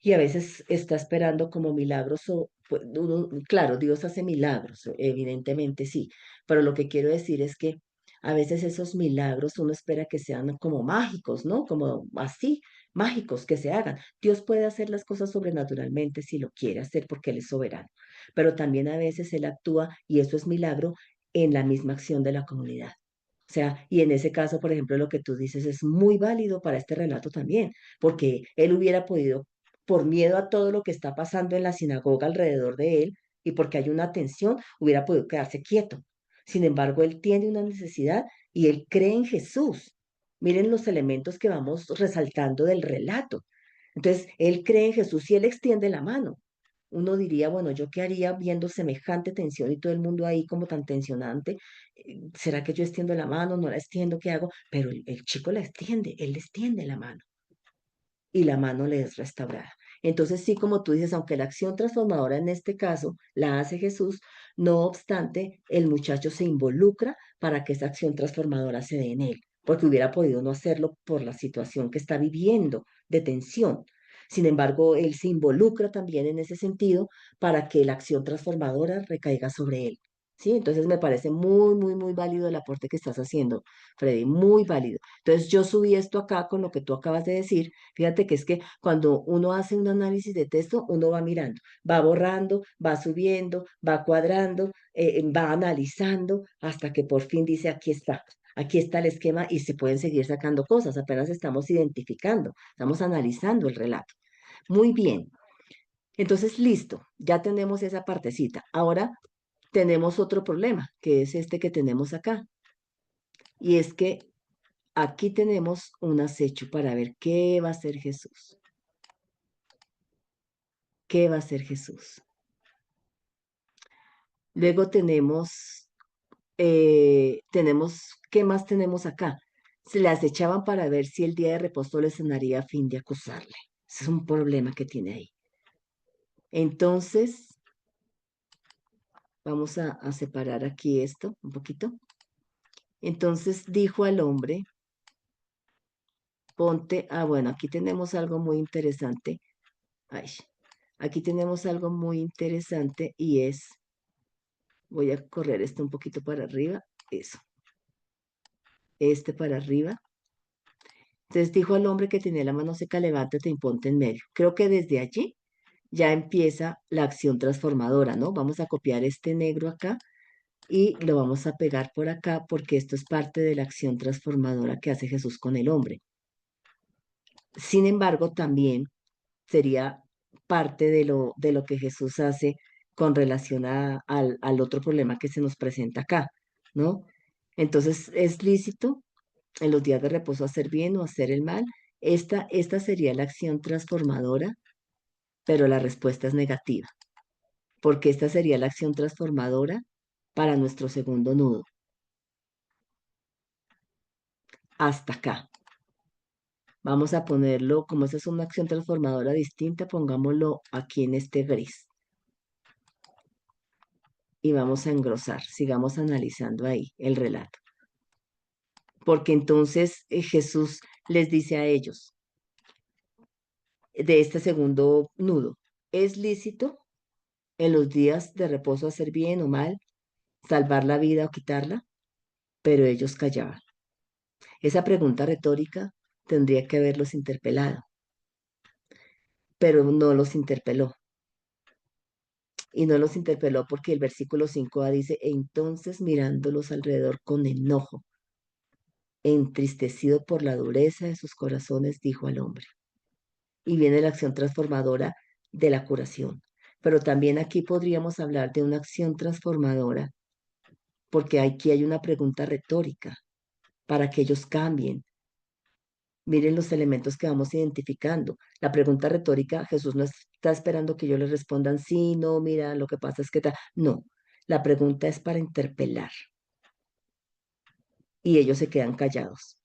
y a veces está esperando como milagros o, pues, claro, Dios hace milagros, evidentemente sí, pero lo que quiero decir es que a veces esos milagros uno espera que sean como mágicos, ¿no? Como así, mágicos que se hagan. Dios puede hacer las cosas sobrenaturalmente si lo quiere hacer porque Él es soberano, pero también a veces Él actúa y eso es milagro en la misma acción de la comunidad. O sea, y en ese caso, por ejemplo, lo que tú dices es muy válido para este relato también, porque él hubiera podido por miedo a todo lo que está pasando en la sinagoga alrededor de él y porque hay una tensión, hubiera podido quedarse quieto. Sin embargo, él tiene una necesidad y él cree en Jesús. Miren los elementos que vamos resaltando del relato. Entonces, él cree en Jesús y él extiende la mano. Uno diría, bueno, ¿yo qué haría viendo semejante tensión y todo el mundo ahí como tan tensionante? ¿Será que yo extiendo la mano? ¿No la extiendo? ¿Qué hago? Pero el chico la extiende, él le extiende la mano y la mano le es restaurada. Entonces, sí, como tú dices, aunque la acción transformadora en este caso la hace Jesús, no obstante, el muchacho se involucra para que esa acción transformadora se dé en él, porque hubiera podido no hacerlo por la situación que está viviendo de tensión. Sin embargo, él se involucra también en ese sentido para que la acción transformadora recaiga sobre él. Sí, entonces me parece muy, muy, muy válido el aporte que estás haciendo, Freddy, muy válido. Entonces yo subí esto acá con lo que tú acabas de decir. Fíjate que es que cuando uno hace un análisis de texto, uno va mirando, va borrando, va subiendo, va cuadrando, va analizando hasta que por fin dice, aquí está. Aquí está el esquema y se pueden seguir sacando cosas, apenas estamos identificando, estamos analizando el relato. Muy bien, entonces listo, ya tenemos esa partecita. Ahora tenemos otro problema, que es este que tenemos acá. Y es que aquí tenemos un acecho para ver qué va a hacer Jesús. ¿Qué va a hacer Jesús? Luego ¿qué más tenemos acá? Se le acechaban para ver si el día de reposo le sanaría a fin de acusarle. Ese es un problema que tiene ahí. Entonces, vamos a separar aquí esto un poquito. Entonces dijo al hombre, bueno, aquí tenemos algo muy interesante. Ay, aquí tenemos algo muy interesante y voy a correr esto un poquito para arriba, eso, este para arriba. Entonces dijo al hombre que tenía la mano seca, levántate y ponte en medio. Creo que desde allí ya empieza la acción transformadora, ¿no? Vamos a copiar este negro acá y lo vamos a pegar por acá porque esto es parte de la acción transformadora que hace Jesús con el hombre. Sin embargo, también sería parte de lo que Jesús hace con relación al otro problema que se nos presenta acá, ¿no? Entonces, ¿es lícito en los días de reposo hacer bien o hacer el mal? Esta sería la acción transformadora, pero la respuesta es negativa, porque esta sería la acción transformadora para nuestro segundo nudo, hasta acá. Vamos a ponerlo, como esa es una acción transformadora distinta, pongámoslo aquí en este gris. Y vamos a engrosar, sigamos analizando ahí el relato. Porque entonces Jesús les dice a ellos, de este segundo nudo, ¿es lícito en los días de reposo hacer bien o mal, salvar la vida o quitarla? Pero ellos callaban. Esa pregunta retórica tendría que haberlos interpelado, pero no los interpeló. Y no los interpeló porque el versículo 5a dice, e entonces mirándolos alrededor con enojo, entristecido por la dureza de sus corazones, dijo al hombre. Y viene la acción transformadora de la curación. Pero también aquí podríamos hablar de una acción transformadora, porque aquí hay una pregunta retórica para que ellos cambien. Miren los elementos que vamos identificando. La pregunta retórica, Jesús no está esperando que ellos le respondan, sí, no, mira, lo que pasa es que tal. No, la pregunta es para interpelar. Y ellos se quedan callados.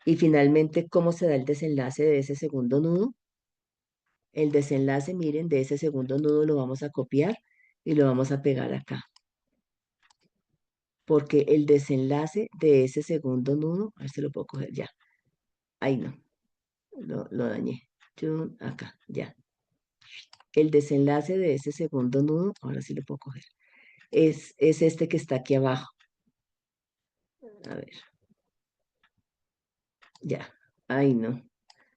Y finalmente, ¿cómo se da el desenlace de ese segundo nudo? El desenlace, miren, de ese segundo nudo lo vamos a copiar y lo vamos a pegar acá. Porque el desenlace de ese segundo nudo, a ver si lo puedo coger ya. Ahí no, lo dañé. Acá, ya. El desenlace de ese segundo nudo, ahora sí lo puedo coger, es este que está aquí abajo. A ver. Ya. Ahí no.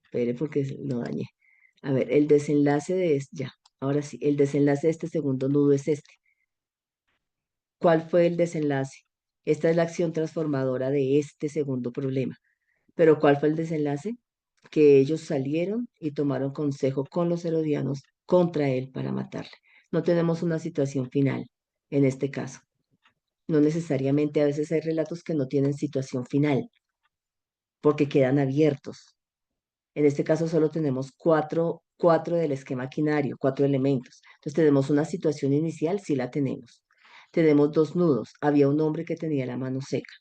Espere porque lo dañé. A ver, el desenlace ya. Ahora sí, el desenlace de este segundo nudo es este. ¿Cuál fue el desenlace? Esta es la acción transformadora de este segundo problema. Pero ¿cuál fue el desenlace? Que ellos salieron y tomaron consejo con los herodianos contra él para matarle. No tenemos una situación final en este caso. No necesariamente, a veces hay relatos que no tienen situación final porque quedan abiertos. En este caso solo tenemos cuatro del esquema quinario, 4 elementos. Entonces tenemos una situación inicial, sí la tenemos. Tenemos 2 nudos. Había un hombre que tenía la mano seca.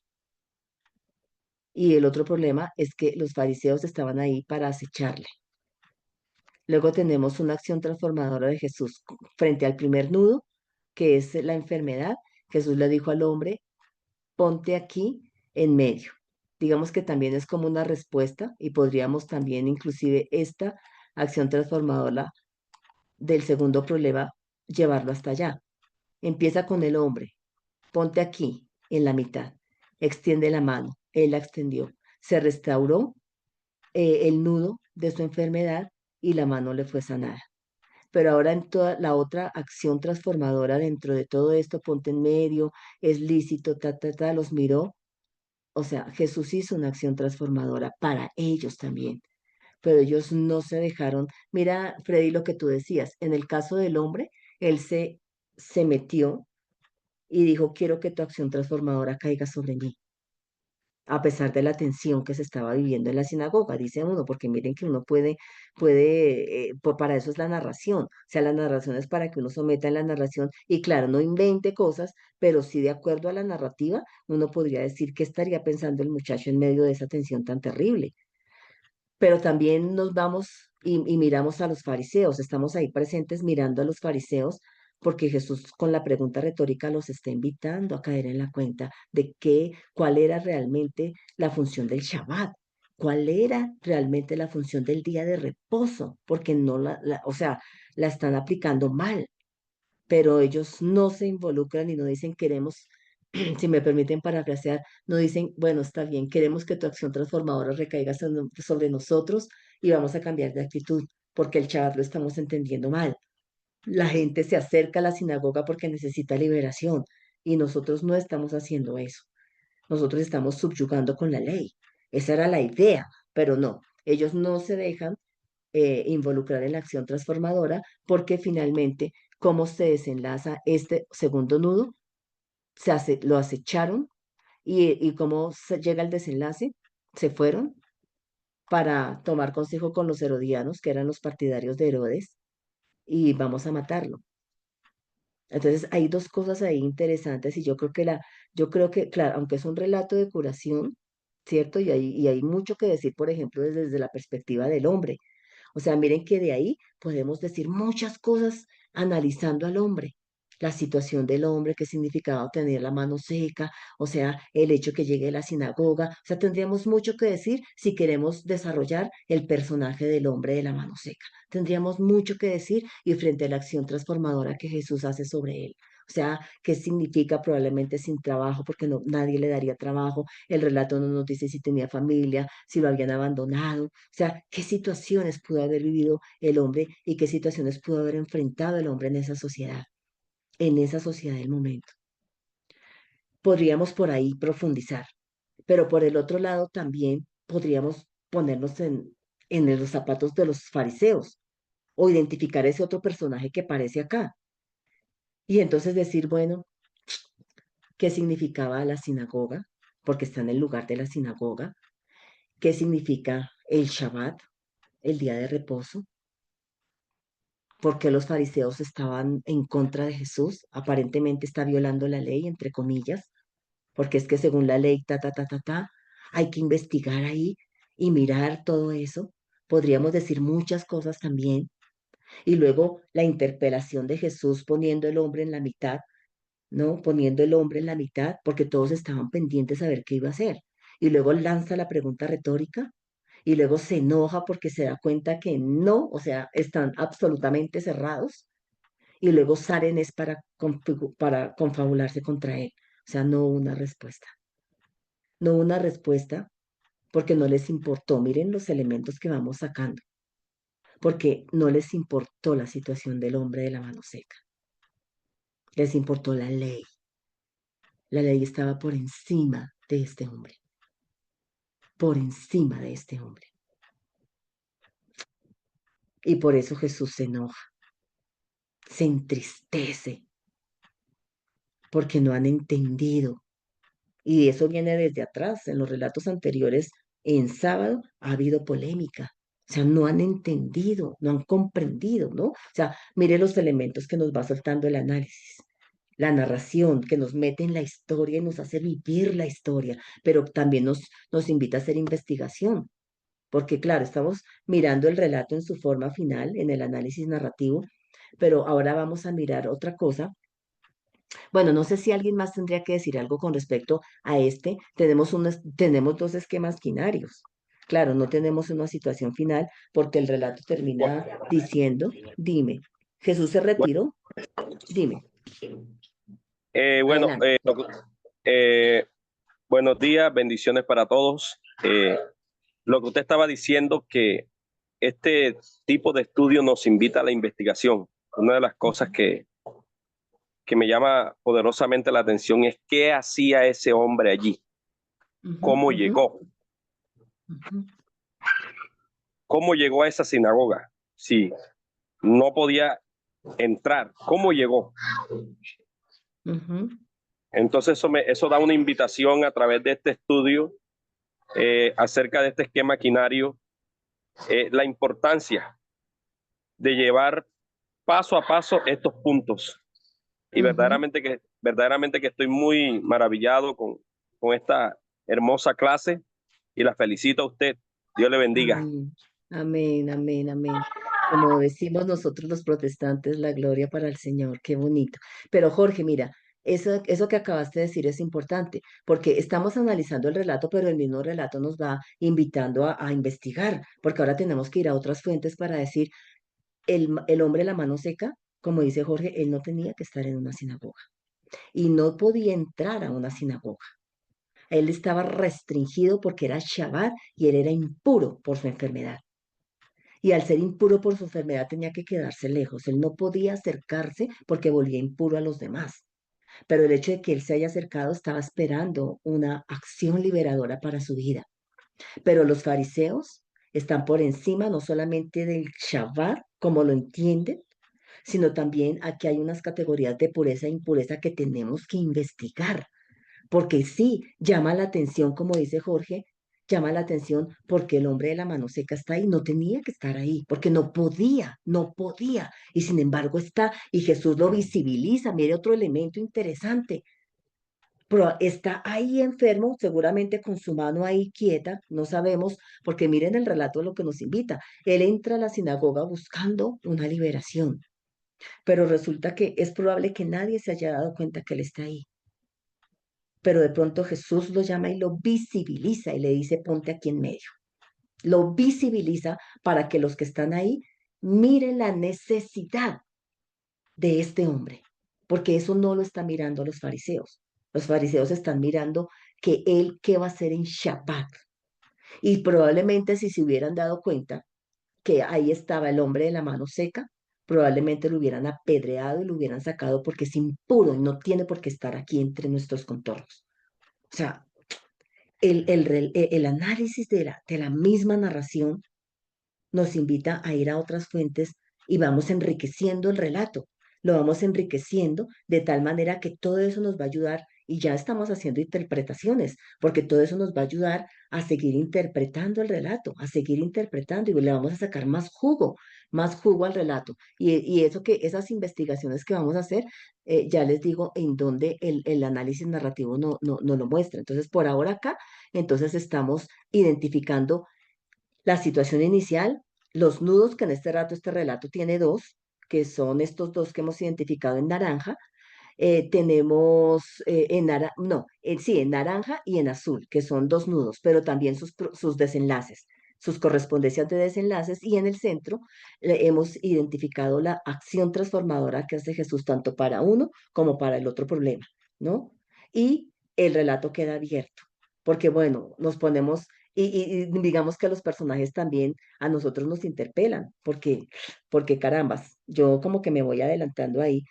Y el otro problema es que los fariseos estaban ahí para acecharle. Luego tenemos una acción transformadora de Jesús frente al primer nudo, que es la enfermedad. Jesús le dijo al hombre, ponte aquí en medio. Digamos que también es como una respuesta y podríamos también inclusive esta acción transformadora del segundo problema llevarlo hasta allá. Empieza con el hombre, ponte aquí en la mitad, extiende la mano, él la extendió, se restauró el nudo de su enfermedad y la mano le fue sanada. Pero ahora en toda la otra acción transformadora dentro de todo esto, ponte en medio, es lícito, los miró o sea, Jesús hizo una acción transformadora para ellos también, pero ellos no se dejaron. Mira, Freddy, lo que tú decías, en el caso del hombre, él se metió y dijo, quiero que tu acción transformadora caiga sobre mí, a pesar de la tensión que se estaba viviendo en la sinagoga, dice uno, porque miren que uno para eso es la narración, o sea, la narración es para que uno someta en la narración y claro, no invente cosas, pero sí de acuerdo a la narrativa, uno podría decir qué estaría pensando el muchacho en medio de esa tensión tan terrible. Pero también nos vamos y miramos a los fariseos, estamos ahí presentes mirando a los fariseos, porque Jesús con la pregunta retórica los está invitando a caer en la cuenta de cuál era realmente la función del Shabbat, cuál era realmente la función del día de reposo, porque no o sea, la están aplicando mal, pero ellos no se involucran y no dicen queremos, si me permiten parafrasear, no dicen, bueno, está bien, queremos que tu acción transformadora recaiga sobre nosotros y vamos a cambiar de actitud, porque el Shabbat lo estamos entendiendo mal. La gente se acerca a la sinagoga porque necesita liberación y nosotros no estamos haciendo eso. Nosotros estamos subyugando con la ley. Esa era la idea, pero no, ellos no se dejan involucrar en la acción transformadora porque finalmente, ¿cómo se desenlaza este segundo nudo? Lo acecharon y cómo llega el desenlace, se fueron para tomar consejo con los herodianos, que eran los partidarios de Herodes, y vamos a matarlo. Entonces hay dos cosas ahí interesantes y yo creo que, claro, aunque es un relato de curación, ¿cierto? Y hay mucho que decir, por ejemplo, desde la perspectiva del hombre. O sea, miren que de ahí podemos decir muchas cosas analizando al hombre, la situación del hombre, qué significaba tener la mano seca, o sea, el hecho que llegue a la sinagoga, o sea, tendríamos mucho que decir si queremos desarrollar el personaje del hombre de la mano seca. Tendríamos mucho que decir y frente a la acción transformadora que Jesús hace sobre él. O sea, qué significa probablemente sin trabajo, porque no, nadie le daría trabajo. El relato no nos dice si tenía familia, si lo habían abandonado. O sea, qué situaciones pudo haber vivido el hombre y qué situaciones pudo haber enfrentado el hombre en esa sociedad del momento. Podríamos por ahí profundizar, pero por el otro lado también podríamos ponernos en los zapatos de los fariseos o identificar ese otro personaje que aparece acá. Y entonces decir, bueno, ¿qué significaba la sinagoga? Porque está en el lugar de la sinagoga. ¿Qué significa el Shabbat, el día de reposo? ¿Por qué los fariseos estaban en contra de Jesús? Aparentemente está violando la ley, entre comillas, porque es que según la ley, hay que investigar ahí y mirar todo eso. Podríamos decir muchas cosas también. Y luego la interpelación de Jesús poniendo el hombre en la mitad, ¿no? Poniendo el hombre en la mitad, porque todos estaban pendientes a ver qué iba a hacer. Y luego lanza la pregunta retórica y luego se enoja porque se da cuenta que no, o sea, están absolutamente cerrados y luego salen es para confabularse contra él. O sea, no hubo una respuesta. No hubo una respuesta porque no les importó. Miren los elementos que vamos sacando. Porque no les importó la situación del hombre de la mano seca. Les importó la ley. La ley estaba por encima de este hombre. Por encima de este hombre. Y por eso Jesús se enoja. Se entristece. Porque no han entendido. Y eso viene desde atrás. En los relatos anteriores, en sábado, ha habido polémica. O sea, no han entendido, no han comprendido, ¿no? O sea, mire los elementos que nos va soltando el análisis. La narración que nos mete en la historia y nos hace vivir la historia, pero también nos invita a hacer investigación. Porque claro, estamos mirando el relato en su forma final, en el análisis narrativo, pero ahora vamos a mirar otra cosa. Bueno, no sé si alguien más tendría que decir algo con respecto a este. Tenemos dos esquemas quinarios. Claro, no tenemos una situación final porque el relato termina diciendo, dime, Jesús se retiró, dime. Bueno, Adelante. buenos días, bendiciones para todos. Lo que usted estaba diciendo, que este tipo de estudio nos invita a la investigación. Una de las cosas que me llama poderosamente la atención es qué hacía ese hombre allí. cómo ujú, llegó. ujú, ¿Cómo llegó a esa sinagoga? Si no podía entrar, ¿cómo llegó? ujú, Entonces eso da una invitación a través de este estudio acerca de este esquema quinario, la importancia de llevar paso a paso estos puntos. Y ujú. verdaderamente que estoy muy maravillado con esta hermosa clase y la felicito a usted. Dios le bendiga. Amén, amén, amén, amén. Como decimos nosotros los protestantes, la gloria para el Señor, qué bonito. Pero Jorge, mira, eso que acabaste de decir es importante, porque estamos analizando el relato, pero el mismo relato nos va invitando a investigar, porque ahora tenemos que ir a otras fuentes para decir, el hombre de la mano seca, como dice Jorge, él no tenía que estar en una sinagoga y no podía entrar a una sinagoga. Él estaba restringido porque era Shabbat y él era impuro por su enfermedad. Y al ser impuro por su enfermedad tenía que quedarse lejos. Él no podía acercarse porque volvía impuro a los demás. Pero el hecho de que él se haya acercado estaba esperando una acción liberadora para su vida. Pero los fariseos están por encima no solamente del Shabbat, como lo entienden, sino también aquí hay unas categorías de pureza e impureza que tenemos que investigar. Porque sí, llama la atención, como dice Jorge, llama la atención porque el hombre de la mano seca está ahí, no tenía que estar ahí, porque no podía, no podía, y sin embargo está, y Jesús lo visibiliza, mire otro elemento interesante, pero está ahí enfermo, seguramente con su mano ahí quieta, no sabemos, porque miren el relato de lo que nos invita, él entra a la sinagoga buscando una liberación, pero resulta que es probable que nadie se haya dado cuenta que él está ahí. Pero de pronto Jesús lo llama y lo visibiliza y le dice, ponte aquí en medio. Lo visibiliza para que los que están ahí miren la necesidad de este hombre, porque eso no lo están mirando los fariseos. Los fariseos están mirando que él qué va a hacer en Shabbat. Y probablemente si se hubieran dado cuenta que ahí estaba el hombre de la mano seca, probablemente lo hubieran apedreado y lo hubieran sacado porque es impuro y no tiene por qué estar aquí entre nuestros contornos. O sea, el análisis de la misma narración nos invita a ir a otras fuentes y vamos enriqueciendo el relato, lo vamos enriqueciendo de tal manera que todo eso nos va a ayudar y ya estamos haciendo interpretaciones, porque todo eso nos va a ayudar a seguir interpretando el relato, a seguir interpretando y le vamos a sacar más jugo al relato. Y eso que esas investigaciones que vamos a hacer, ya les digo en dónde el análisis narrativo no lo muestra. Entonces, por ahora acá, entonces estamos identificando la situación inicial, los nudos, que en este rato este relato tiene dos, que son estos dos que hemos identificado en naranja. Tenemos sí, en naranja y en azul, que son dos nudos, pero también sus desenlaces, sus correspondencias de desenlaces, y en el centro hemos identificado la acción transformadora que hace Jesús tanto para uno como para el otro problema, ¿no? Y el relato queda abierto, porque bueno, nos ponemos y digamos que los personajes también a nosotros nos interpelan, porque carambas, yo como que me voy adelantando ahí,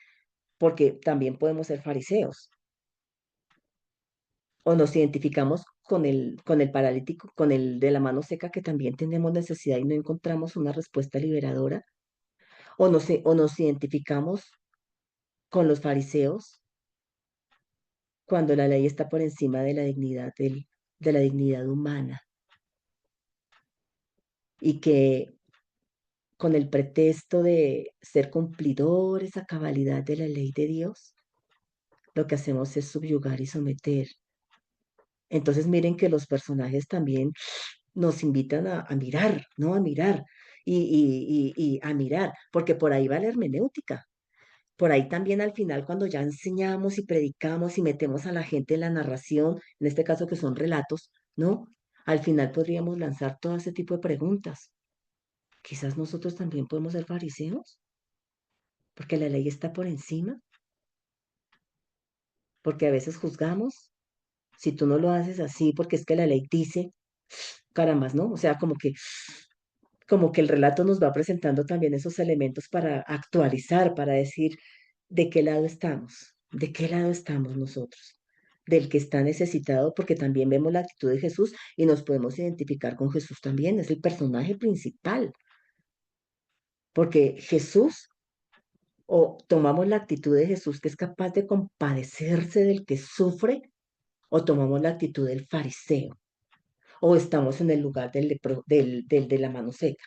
porque también podemos ser fariseos, o nos identificamos con el paralítico, con el de la mano seca, que también tenemos necesidad y no encontramos una respuesta liberadora, o nos identificamos con los fariseos cuando la ley está por encima de la dignidad de la dignidad humana y que con el pretexto de ser cumplidores a cabalidad de la ley de Dios, lo que hacemos es subyugar y someter. Entonces miren que los personajes también nos invitan a mirar, ¿no? A mirar y a mirar, porque por ahí va la hermenéutica. Por ahí también al final, cuando ya enseñamos y predicamos y metemos a la gente en la narración, en este caso que son relatos, ¿no? Al final podríamos lanzar todo ese tipo de preguntas. Quizás nosotros también podemos ser fariseos, porque la ley está por encima, porque a veces juzgamos, si tú no lo haces así, porque es que la ley dice, carambas, ¿no? O sea, como que el relato nos va presentando también esos elementos para actualizar, para decir de qué lado estamos nosotros. del que está necesitado, porque también vemos la actitud de Jesús y nos podemos identificar con Jesús también, es el personaje principal, porque Jesús, o tomamos la actitud de Jesús que es capaz de compadecerse del que sufre, o tomamos la actitud del fariseo, o estamos en el lugar del de la mano seca.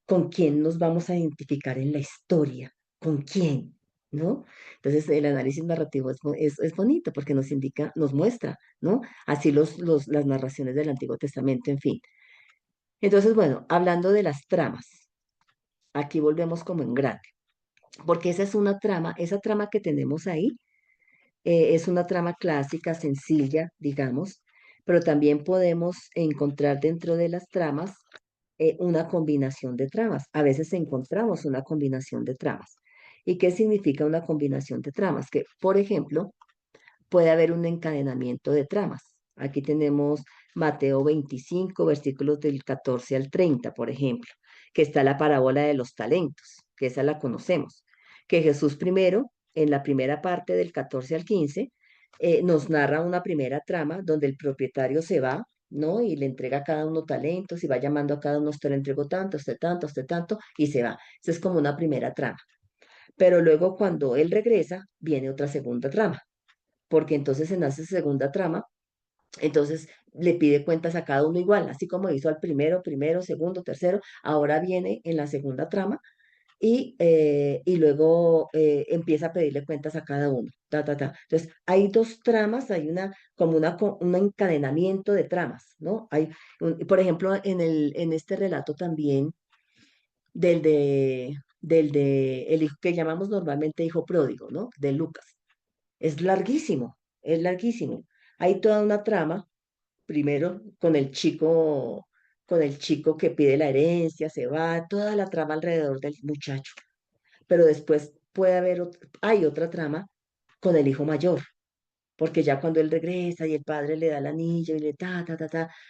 ¿Con quién nos vamos a identificar en la historia? ¿Con quién? ¿No? Entonces el análisis narrativo es bonito porque nos indica, nos muestra, ¿no? Así las narraciones del Antiguo Testamento, en fin. Entonces, bueno, hablando de las tramas, aquí volvemos como en grande, porque esa es una trama, esa trama que tenemos ahí es una trama clásica, sencilla, digamos, pero también podemos encontrar dentro de las tramas una combinación de tramas. A veces encontramos una combinación de tramas. ¿Y qué significa una combinación de tramas? Que, por ejemplo, puede haber un encadenamiento de tramas. Aquí tenemos Mateo 25, versículos del 14 al 30, por ejemplo, que está la parábola de los talentos, que esa la conocemos, que Jesús primero, en la primera parte del 14 al 15, nos narra una primera trama donde el propietario se va, ¿no? Y le entrega a cada uno talentos y va llamando a cada uno, usted le entregó tanto, usted tanto, y se va. Esa es como una primera trama. Pero luego cuando él regresa, viene otra segunda trama porque entonces en esa segunda trama, entonces le pide cuentas a cada uno igual, así como hizo al primero, segundo, tercero, ahora viene en la segunda trama y luego empieza a pedirle cuentas a cada uno. Ta, ta, ta. Entonces, hay dos tramas, hay como un encadenamiento de tramas, ¿no? Por ejemplo, en este relato también del de, del de el hijo que llamamos normalmente hijo pródigo, ¿no? De Lucas. Es larguísimo, es larguísimo. Hay toda una trama, primero con el chico que pide la herencia, se va, toda la trama alrededor del muchacho. Pero después puede haber, hay otra trama con el hijo mayor, porque ya cuando él regresa y el padre le da el anillo y le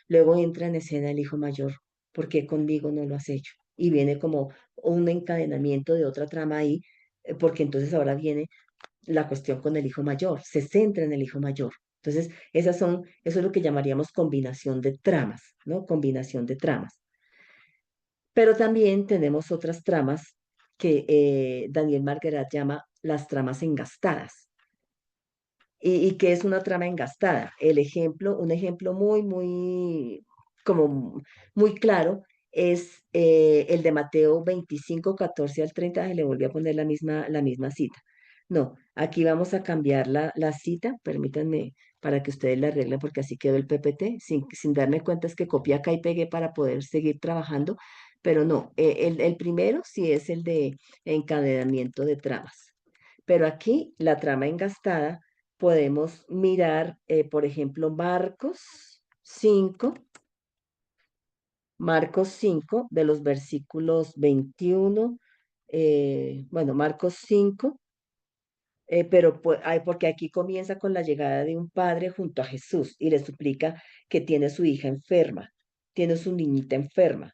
luego entra en escena el hijo mayor, ¿por qué conmigo no lo has hecho? Y viene como un encadenamiento de otra trama ahí, porque entonces ahora viene la cuestión con el hijo mayor, se centra en el hijo mayor. Entonces, eso es lo que llamaríamos combinación de tramas, ¿no? Combinación de tramas. Pero también tenemos otras tramas que Daniel Marguerat llama las tramas engastadas. ¿Y qué es una trama engastada? Un ejemplo como muy claro es el de Mateo 25, 14 al 30. Le volví a poner la misma cita. No, aquí vamos a cambiar la cita, permítanme para que ustedes la arreglen porque así quedó el PPT, sin darme cuenta es que copié acá y pegué para poder seguir trabajando, pero no, el primero sí es el de encadenamiento de tramas, pero aquí la trama engastada podemos mirar, por ejemplo, Marcos 5 de los versículos 21, bueno, Marcos 5, pero porque aquí comienza con la llegada de un padre junto a Jesús y le suplica que tiene su hija enferma, tiene su niñita enferma.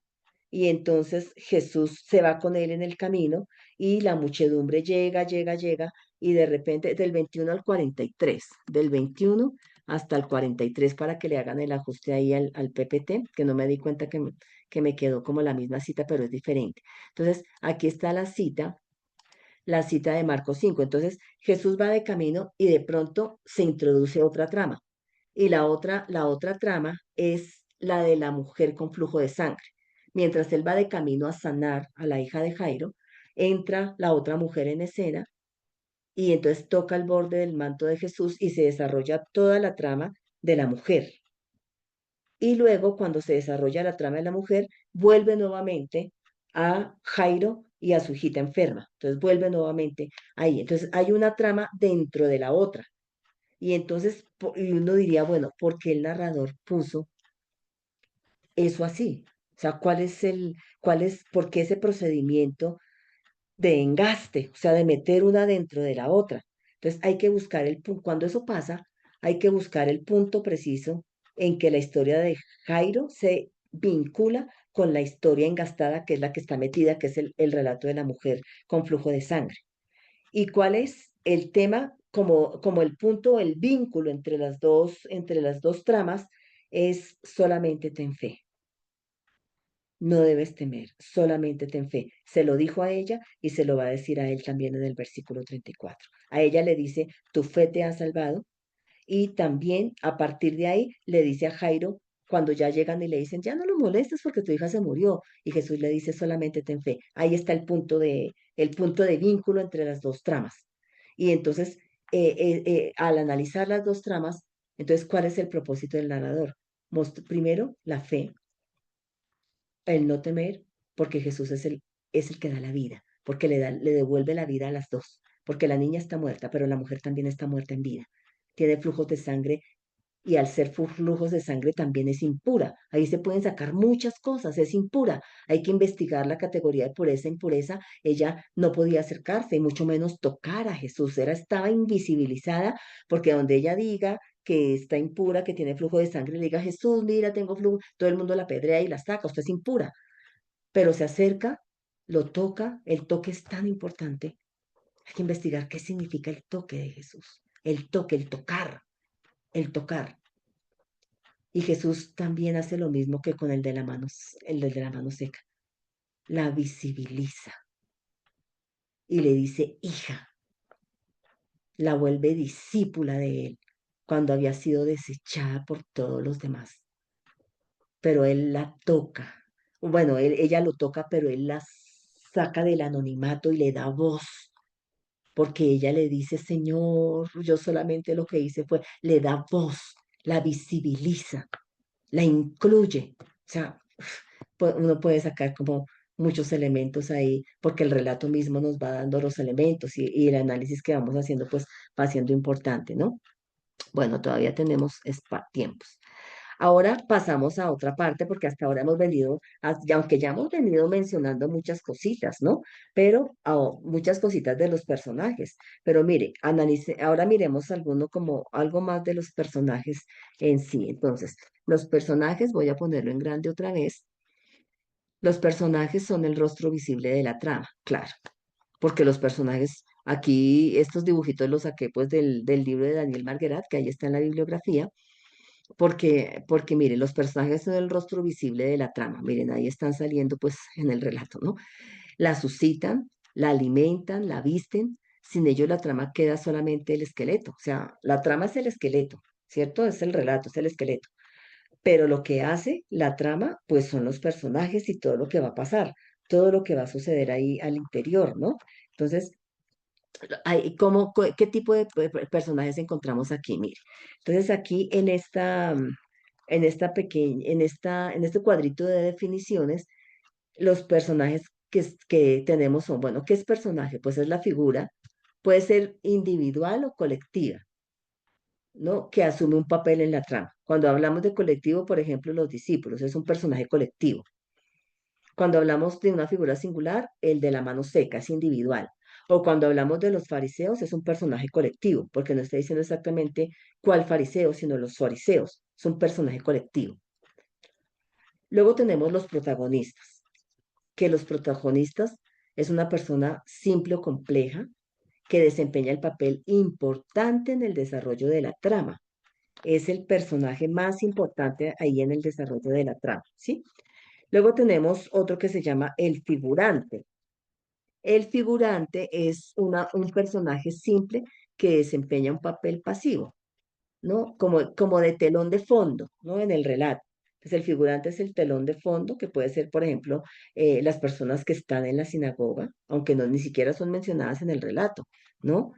Y entonces Jesús se va con él en el camino y la muchedumbre llega, y de repente del 21 al 43, del 21 hasta el 43 para que le hagan el ajuste ahí al PPT, que no me di cuenta que me quedó como la misma cita, pero es diferente. Entonces, aquí está la cita de Marcos 5. Entonces, Jesús va de camino y de pronto se introduce otra trama. Y la otra trama es la de la mujer con flujo de sangre. Mientras él va de camino a sanar a la hija de Jairo, entra la otra mujer en escena y entonces toca el borde del manto de Jesús y se desarrolla toda la trama de la mujer. Y luego, cuando se desarrolla la trama de la mujer, vuelve nuevamente a Jairo y a su hijita enferma. Entonces vuelve nuevamente ahí. Entonces hay una trama dentro de la otra. Y entonces y uno diría, bueno, ¿por qué el narrador puso eso así? O sea, ¿por qué ese procedimiento de engaste? O sea, de meter una dentro de la otra. Entonces hay que buscar el punto, cuando eso pasa, hay que buscar el punto preciso en que la historia de Jairo se vincula con la historia engastada, que es la que está metida, que es el relato de la mujer con flujo de sangre. ¿Y cuál es el tema como el punto, el vínculo entre las dos tramas es solamente ten fe. No debes temer, solamente ten fe. Se lo dijo a ella y se lo va a decir a él también en el versículo 34. A ella le dice, tu fe te ha salvado. Y también a partir de ahí le dice a Jairo, cuando ya llegan y le dicen, ya no lo molestes porque tu hija se murió. Y Jesús le dice, solamente ten fe. Ahí está el punto de vínculo entre las dos tramas. Y entonces, al analizar las dos tramas, entonces, ¿cuál es el propósito del narrador? Primero, la fe, el no temer, porque Jesús es el que da la vida, porque le devuelve la vida a las dos, porque la niña está muerta, pero la mujer también está muerta en vida. Tiene flujos de sangre y al ser flujos de sangre también es impura. Ahí se pueden sacar muchas cosas, es impura. Hay que investigar la categoría de pureza, impureza. Ella no podía acercarse y mucho menos tocar a Jesús. Estaba invisibilizada porque donde ella diga que está impura, que tiene flujo de sangre, le diga, Jesús, mira, tengo flujo, todo el mundo la apedrea y la saca, usted es impura. Pero se acerca, lo toca, el toque es tan importante. Hay que investigar qué significa el toque de Jesús. El toque, el tocar, el tocar. Y Jesús también hace lo mismo que con el de la mano seca. La visibiliza y le dice, hija, la vuelve discípula de él cuando había sido desechada por todos los demás. Pero él la toca. Bueno, ella lo toca, pero él la saca del anonimato y le da voz, porque ella le dice, Señor, yo solamente lo que hice fue, le da voz, la visibiliza, la incluye. O sea, uno puede sacar como muchos elementos ahí, porque el relato mismo nos va dando los elementos y el análisis que vamos haciendo, pues va siendo importante, ¿no? Bueno, todavía tenemos tiempos. Ahora pasamos a otra parte, porque hasta ahora hemos venido, aunque ya hemos venido mencionando muchas cositas, ¿no? Pero muchas cositas de los personajes. Pero mire, ahora miremos como algo más de los personajes en sí. Entonces, los personajes, voy a ponerlo en grande otra vez. Los personajes son el rostro visible de la trama, claro, porque los personajes, aquí estos dibujitos los saqué pues del libro de Daniel Marguerat, que ahí está en la bibliografía, porque miren, los personajes son el rostro visible de la trama, miren, ahí están saliendo pues en el relato, ¿no? La suscitan, la alimentan, la visten, sin ello la trama queda solamente el esqueleto, o sea, la trama es el esqueleto, ¿cierto? Es el relato, es el esqueleto, pero lo que hace la trama, pues son los personajes y todo lo que va a pasar, todo lo que va a suceder ahí al interior, ¿no? Entonces, ¿qué tipo de personajes encontramos aquí? Mire, entonces aquí en este cuadrito de definiciones, los personajes que tenemos son, bueno, ¿qué es personaje? Pues es la figura, puede ser individual o colectiva, ¿no? Que asume un papel en la trama. Cuando hablamos de colectivo, por ejemplo, los discípulos, es un personaje colectivo. Cuando hablamos de una figura singular, el de la mano seca es individual. O cuando hablamos de los fariseos, es un personaje colectivo, porque no está diciendo exactamente cuál fariseo, sino los fariseos. Es un personaje colectivo. Luego tenemos los protagonistas, que los protagonistas es una persona simple o compleja que desempeña el papel importante en el desarrollo de la trama. Es el personaje más importante ahí en el desarrollo de la trama, ¿sí? Luego tenemos otro que se llama el figurante. El figurante es un personaje simple que desempeña un papel pasivo, ¿no? Como de telón de fondo, ¿no? En el relato. Entonces, el figurante es el telón de fondo, que puede ser, por ejemplo, las personas que están en la sinagoga, aunque no ni siquiera son mencionadas en el relato, ¿no?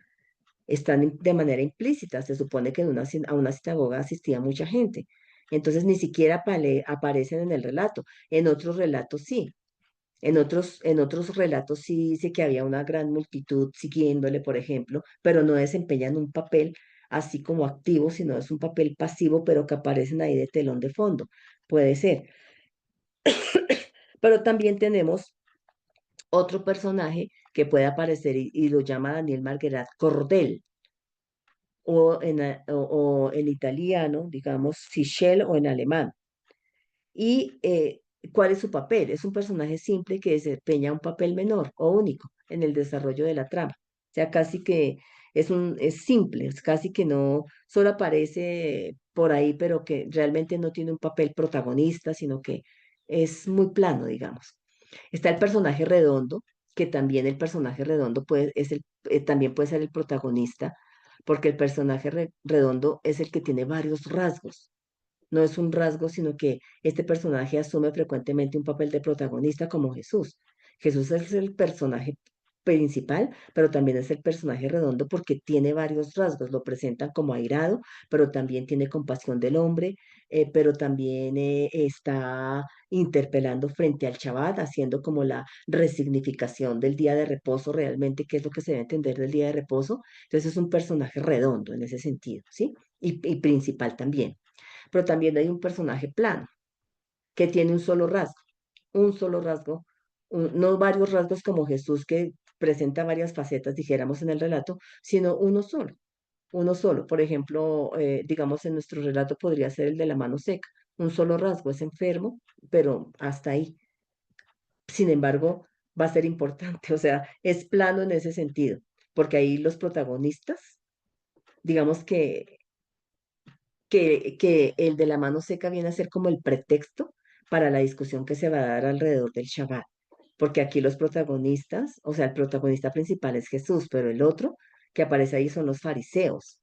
Están de manera implícita. Se supone que a una sinagoga asistía mucha gente. Entonces, ni siquiera aparecen en el relato. En otros relatos sí. En otros relatos sí dice que había una gran multitud siguiéndole, por ejemplo, pero no desempeñan un papel así como activo, sino es un papel pasivo, pero que aparecen ahí de telón de fondo. Puede ser. Pero también tenemos otro personaje que puede aparecer y lo llama Daniel Marguerat cordel, o en italiano, digamos, fischel o en alemán. ¿Y cuál es su papel? Es un personaje simple que desempeña un papel menor o único en el desarrollo de la trama. O sea, casi que es simple, es casi que no, solo aparece por ahí, pero que realmente no tiene un papel protagonista, sino que es muy plano, digamos. Está el personaje redondo, que también el personaje redondo también puede ser el protagonista, porque el personaje redondo es el que tiene varios rasgos. No es un rasgo, sino que este personaje asume frecuentemente un papel de protagonista como Jesús. Jesús es el personaje principal, pero también es el personaje redondo porque tiene varios rasgos. Lo presentan como airado, pero también tiene compasión del hombre, pero también está interpelando frente al Shabbat, haciendo como la resignificación del día de reposo realmente, qué es lo que se debe entender del día de reposo. Entonces es un personaje redondo en ese sentido, ¿sí? Y principal también. Pero también hay un personaje plano, que tiene un solo rasgo, no varios rasgos como Jesús que presenta varias facetas, dijéramos en el relato, sino uno solo, uno solo. Por ejemplo, digamos en nuestro relato podría ser el de la mano seca, un solo rasgo, es enfermo, pero hasta ahí. Sin embargo, va a ser importante, o sea, es plano en ese sentido, porque ahí los protagonistas, digamos que el de la mano seca viene a ser como el pretexto para la discusión que se va a dar alrededor del Shabbat. Porque aquí los protagonistas, o sea, el protagonista principal es Jesús, pero el otro que aparece ahí son los fariseos.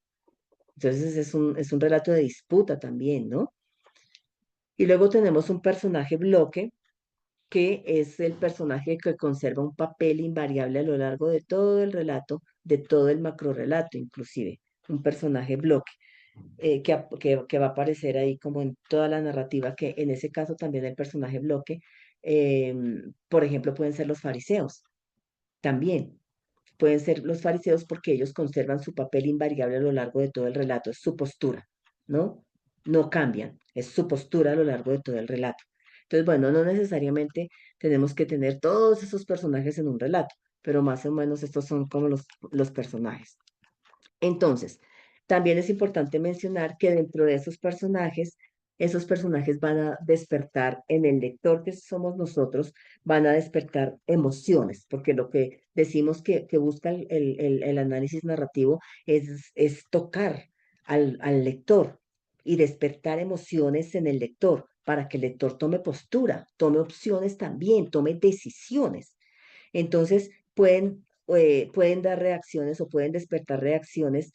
Entonces es un relato de disputa también, ¿no? Y luego tenemos un personaje bloque, que es el personaje que conserva un papel invariable a lo largo de todo el relato, de todo el macrorrelato, inclusive. Un personaje bloque que va a aparecer ahí como en toda la narrativa, que en ese caso también el personaje bloque, por ejemplo, pueden ser los fariseos, también pueden ser los fariseos porque ellos conservan su papel invariable a lo largo de todo el relato, es su postura, ¿no? No cambian, es su postura a lo largo de todo el relato. Entonces, bueno, no necesariamente tenemos que tener todos esos personajes en un relato, pero más o menos estos son como los personajes. Entonces, también es importante mencionar que dentro de esos personajes van a despertar en el lector que somos nosotros, van a despertar emociones, porque lo que decimos que busca el análisis narrativo es tocar al lector y despertar emociones en el lector para que el lector tome postura, tome opciones también, tome decisiones. Entonces, pueden dar reacciones o pueden despertar reacciones,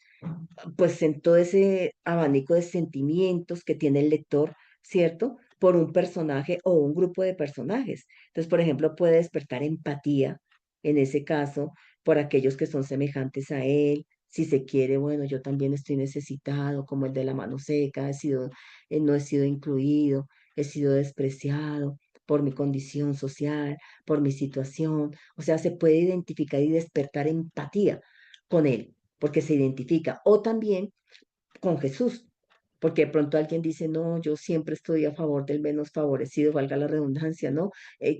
pues en todo ese abanico de sentimientos que tiene el lector, ¿cierto? Por un personaje o un grupo de personajes. Entonces, por ejemplo, puede despertar empatía, en ese caso, por aquellos que son semejantes a él. Si se quiere, bueno, yo también estoy necesitado, como el de la mano seca, no he sido incluido, he sido despreciado por mi condición social, por mi situación. O sea, se puede identificar y despertar empatía con él, porque se identifica. O también con Jesús, porque de pronto alguien dice, no, yo siempre estoy a favor del menos favorecido, valga la redundancia, ¿no?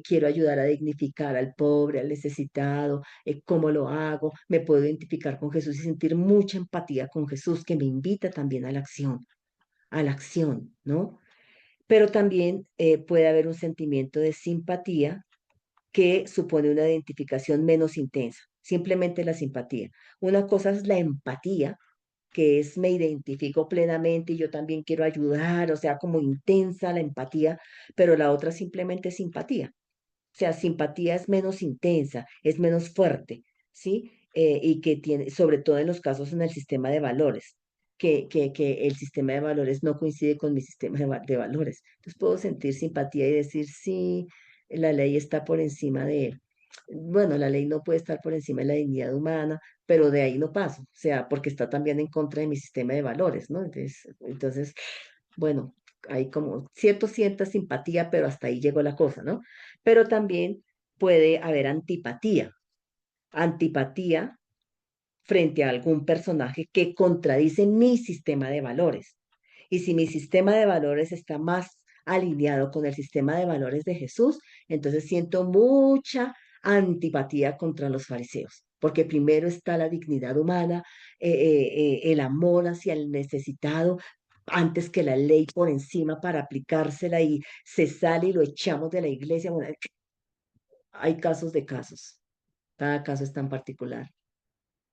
Quiero ayudar a dignificar al pobre, al necesitado, ¿cómo lo hago? Me puedo identificar con Jesús y sentir mucha empatía con Jesús, que me invita también a la acción, ¿no? Pero también puede haber un sentimiento de simpatía que supone una identificación menos intensa, simplemente la simpatía. Una cosa es la empatía, que es me identifico plenamente y yo también quiero ayudar, o sea, como intensa la empatía, pero la otra simplemente es simpatía. O sea, simpatía es menos intensa, es menos fuerte, ¿sí? Y que tiene, sobre todo en los casos en el sistema de valores, que el sistema de valores no coincide con mi sistema de valores. Entonces puedo sentir simpatía y decir, sí, la ley está por encima de él. Bueno, la ley no puede estar por encima de la dignidad humana, pero de ahí no paso, o sea, porque está también en contra de mi sistema de valores, ¿no? Entonces, bueno, hay como cierta simpatía, pero hasta ahí llegó la cosa, ¿no? Pero también puede haber antipatía frente a algún personaje que contradice mi sistema de valores. Y si mi sistema de valores está más alineado con el sistema de valores de Jesús, entonces siento mucha antipatía contra los fariseos, porque primero está la dignidad humana, el amor hacia el necesitado, antes que la ley por encima para aplicársela y se sale y lo echamos de la iglesia. Bueno, hay casos de casos, cada caso es tan particular.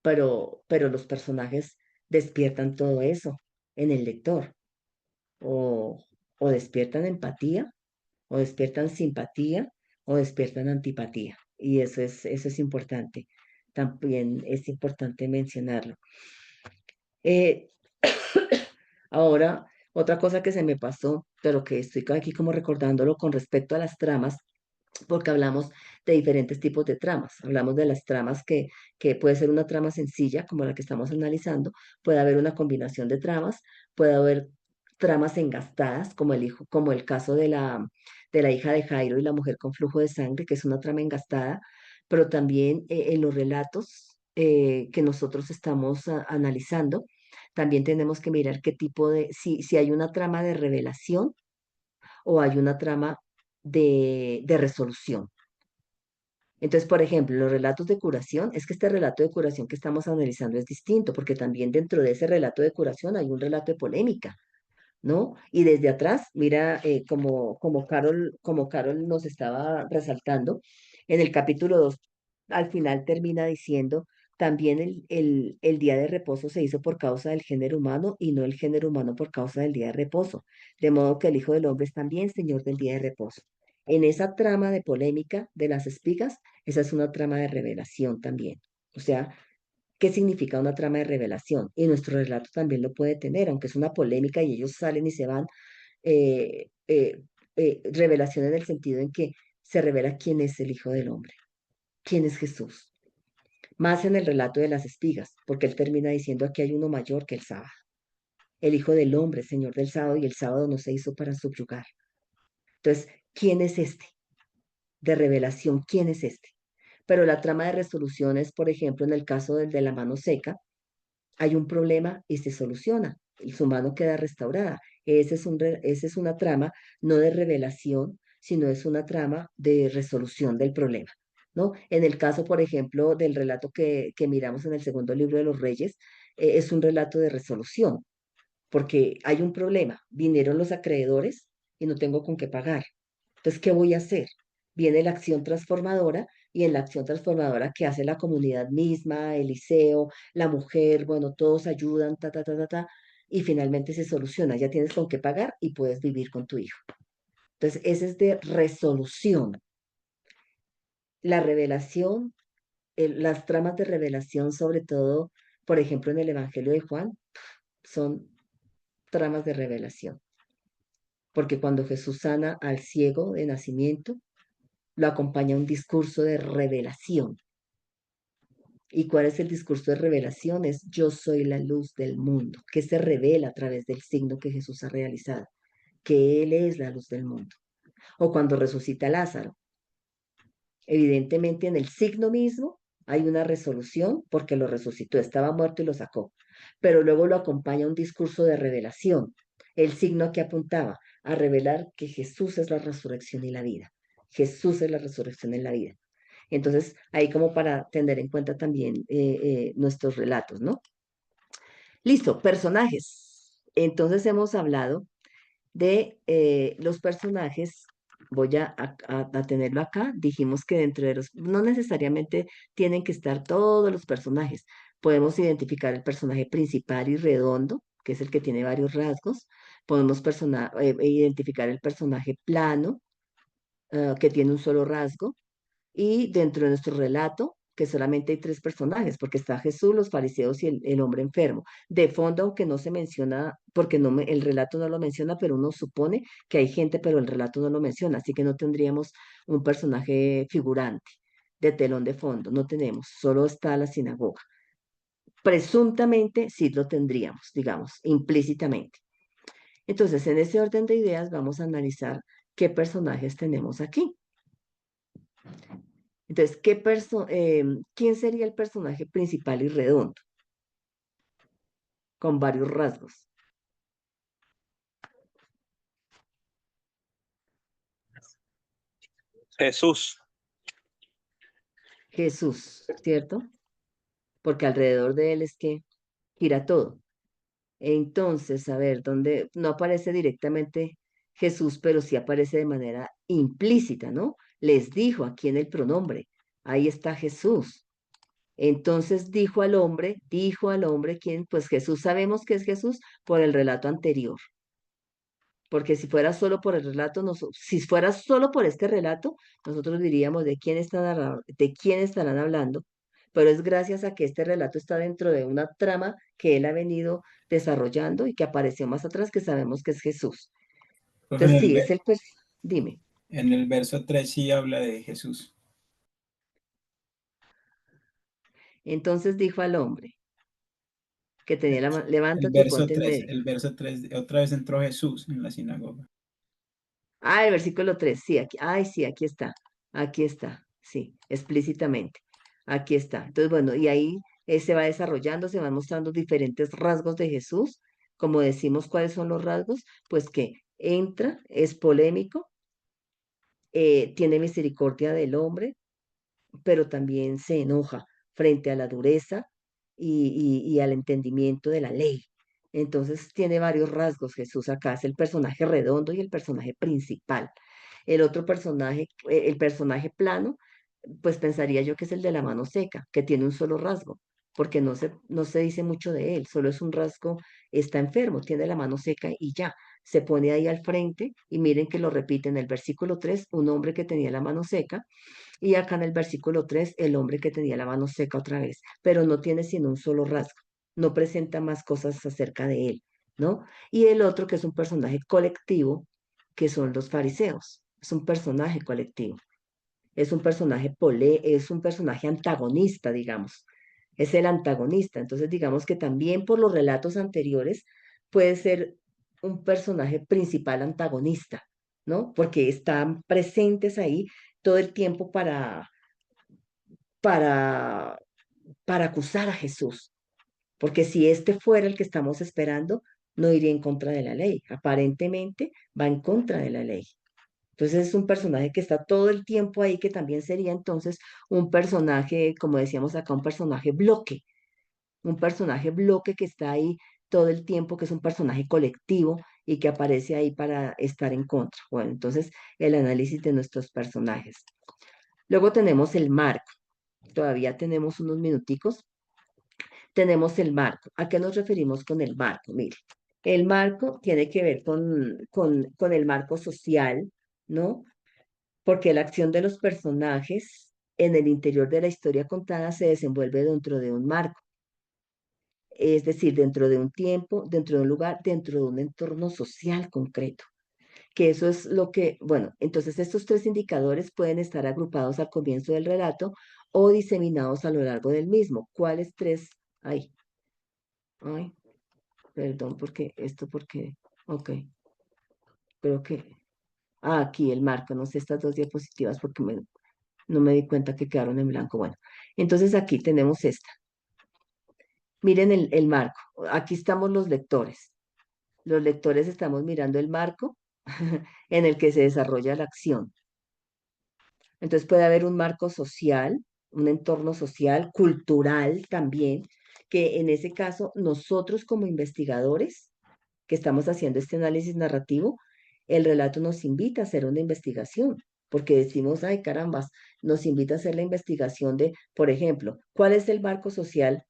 pero los personajes despiertan todo eso en el lector, o, o despiertan empatía, o despiertan simpatía, o despiertan antipatía. Y eso es importante. También es importante mencionarlo. Eh, Ahora, otra cosa que se me pasó, pero que estoy aquí como recordándolo con respecto a las tramas, porque hablamos de diferentes tipos de tramas. Hablamos de las tramas que puede ser una trama sencilla, como la que estamos analizando, puede haber una combinación de tramas, puede haber tramas engastadas, como como el caso de la hija de Jairo y la mujer con flujo de sangre, que es una trama engastada, pero también en los relatos que nosotros estamos analizando, también tenemos que mirar qué tipo si hay una trama de revelación o hay una trama de resolución. Entonces, por ejemplo, los relatos de curación, es que este relato de curación que estamos analizando es distinto, porque también dentro de ese relato de curación hay un relato de polémica, ¿no? Y desde atrás, mira, como Carol nos estaba resaltando, en el capítulo 2 al final termina diciendo, también el día de reposo se hizo por causa del género humano y no el género humano por causa del día de reposo, de modo que el Hijo del Hombre es también Señor del día de reposo. En esa trama de polémica de las espigas, esa es una trama de revelación también. O sea, qué significa una trama de revelación. Y nuestro relato también lo puede tener, aunque es una polémica y ellos salen y se van, eh, eh, revelación en el sentido en que se revela quién es el Hijo del Hombre, quién es Jesús. Más en el relato de las espigas, porque él termina diciendo aquí hay uno mayor que el sábado, el Hijo del Hombre, Señor del sábado, y el sábado no se hizo para subyugar. Entonces, ¿quién es este? De revelación, ¿quién es este? Pero la trama de resolución es, por ejemplo, en el caso del de la mano seca, hay un problema y se soluciona y su mano queda restaurada. Esa es una trama no de revelación, sino es una trama de resolución del problema, ¿no? En el caso, por ejemplo, del relato que miramos en el segundo libro de los Reyes, es un relato de resolución, porque hay un problema. Vinieron los acreedores y no tengo con qué pagar. Entonces, ¿qué voy a hacer? Viene la acción transformadora y en la acción transformadora que hace la comunidad misma, Eliseo, la mujer, bueno, todos ayudan, ta, ta, ta, ta, ta, y finalmente se soluciona. Ya tienes con qué pagar y puedes vivir con tu hijo. Entonces, ese es de resolución. La revelación, las tramas de revelación, sobre todo, por ejemplo, en el Evangelio de Juan, son tramas de revelación. Porque cuando Jesús sana al ciego de nacimiento, lo acompaña un discurso de revelación. ¿Y cuál es el discurso de revelación? Es yo soy la luz del mundo, que se revela a través del signo que Jesús ha realizado, que Él es la luz del mundo. O cuando resucita a Lázaro, evidentemente en el signo mismo hay una resolución porque lo resucitó, estaba muerto y lo sacó, pero luego lo acompaña un discurso de revelación, el signo que apuntaba a revelar que Jesús es la resurrección y la vida. Jesús es la resurrección en la vida. Entonces, ahí como para tener en cuenta también nuestros relatos, ¿no? Listo, personajes. Entonces hemos hablado de los personajes, voy a tenerlo acá, dijimos que dentro de los, no necesariamente tienen que estar todos los personajes, podemos identificar el personaje principal y redondo, que es el que tiene varios rasgos, podemos identificar el personaje plano, que tiene un solo rasgo, y dentro de nuestro relato, que solamente hay tres personajes, porque está Jesús, los fariseos y el hombre enfermo. De fondo, aunque no se menciona, porque el relato no lo menciona, pero uno supone que hay gente, pero el relato no lo menciona, así que no tendríamos un personaje figurante de telón de fondo, no tenemos, solo está la sinagoga. Presuntamente sí lo tendríamos, digamos, implícitamente. Entonces, en ese orden de ideas, vamos a analizar qué personajes tenemos aquí. Entonces, ¿quién sería el personaje principal y redondo? Con varios rasgos. Jesús. Jesús, ¿cierto? Porque alrededor de él es que gira todo. Entonces, a ver, ¿dónde no aparece directamente Jesús, pero sí aparece de manera implícita, ¿no? Les dijo aquí en el pronombre, ahí está Jesús. Entonces dijo al hombre, ¿quién? Pues Jesús, sabemos que es Jesús por el relato anterior. Porque si fuera solo por el relato, si fuera solo por este relato, nosotros diríamos de quién estarán hablando, pero es gracias a que este relato está dentro de una trama que él ha venido desarrollando y que apareció más atrás que sabemos que es Jesús. Profe, en Entonces, el, sí, ve- dime. en el verso 3 sí habla de Jesús. Entonces dijo al hombre que tenía El levántate y verso ponte en 3 medio. el verso 3 otra vez entró Jesús en la sinagoga. Ah, el versículo 3 sí, aquí, ay, sí, aquí está, sí, explícitamente, aquí está. Entonces, bueno, y ahí se va desarrollando, se van mostrando diferentes rasgos de Jesús, como decimos, ¿cuáles son los rasgos? Pues que entra, es polémico, tiene misericordia del hombre, pero también se enoja frente a la dureza y al entendimiento de la ley. Entonces tiene varios rasgos Jesús acá, es el personaje redondo y el personaje principal. El otro personaje, el personaje plano, pues pensaría yo que es el de la mano seca, que tiene un solo rasgo, porque no se dice mucho de él, solo es un rasgo, está enfermo, tiene la mano seca y ya, se pone ahí al frente y miren que lo repite en el versículo 3 un hombre que tenía la mano seca y acá en el versículo 3 el hombre que tenía la mano seca otra vez, pero no tiene sino un solo rasgo, no presenta más cosas acerca de él, ¿no? Y el otro que es un personaje colectivo, que son los fariseos, es un personaje colectivo, es un personaje antagonista, digamos, es el antagonista, entonces digamos que también por los relatos anteriores puede ser un personaje principal antagonista, ¿no? Porque están presentes ahí todo el tiempo para, para acusar a Jesús, porque si este fuera el que estamos esperando, no iría en contra de la ley. Aparentemente va en contra de la ley. Entonces es un personaje que está todo el tiempo ahí, que también sería entonces un personaje, como decíamos acá, un personaje bloque que está ahí todo el tiempo, que es un personaje colectivo y que aparece ahí para estar en contra. Bueno, entonces el análisis de nuestros personajes. Luego tenemos el marco. Todavía tenemos unos minuticos. Tenemos el marco. ¿A qué nos referimos con el marco? Mire, el marco tiene que ver con el marco social, ¿no? Porque la acción de los personajes en el interior de la historia contada se desenvuelve dentro de un marco, es decir, dentro de un tiempo, dentro de un lugar, dentro de un entorno social concreto. Que eso es lo que, bueno, entonces estos tres indicadores pueden estar agrupados al comienzo del relato o diseminados a lo largo del mismo. ¿Cuáles tres? Ay, perdón, porque, ok, creo que, aquí el marco, no sé, estas dos diapositivas porque no me di cuenta que quedaron en blanco. Bueno, entonces aquí tenemos esta. Miren el marco. Aquí estamos los lectores. Los lectores estamos mirando el marco en el que se desarrolla la acción. Entonces puede haber un marco social, un entorno social, cultural también, que en ese caso nosotros como investigadores que estamos haciendo este análisis narrativo, el relato nos invita a hacer una investigación, porque decimos, ay carambas, nos invita a hacer la investigación de, por ejemplo, ¿cuál es el marco social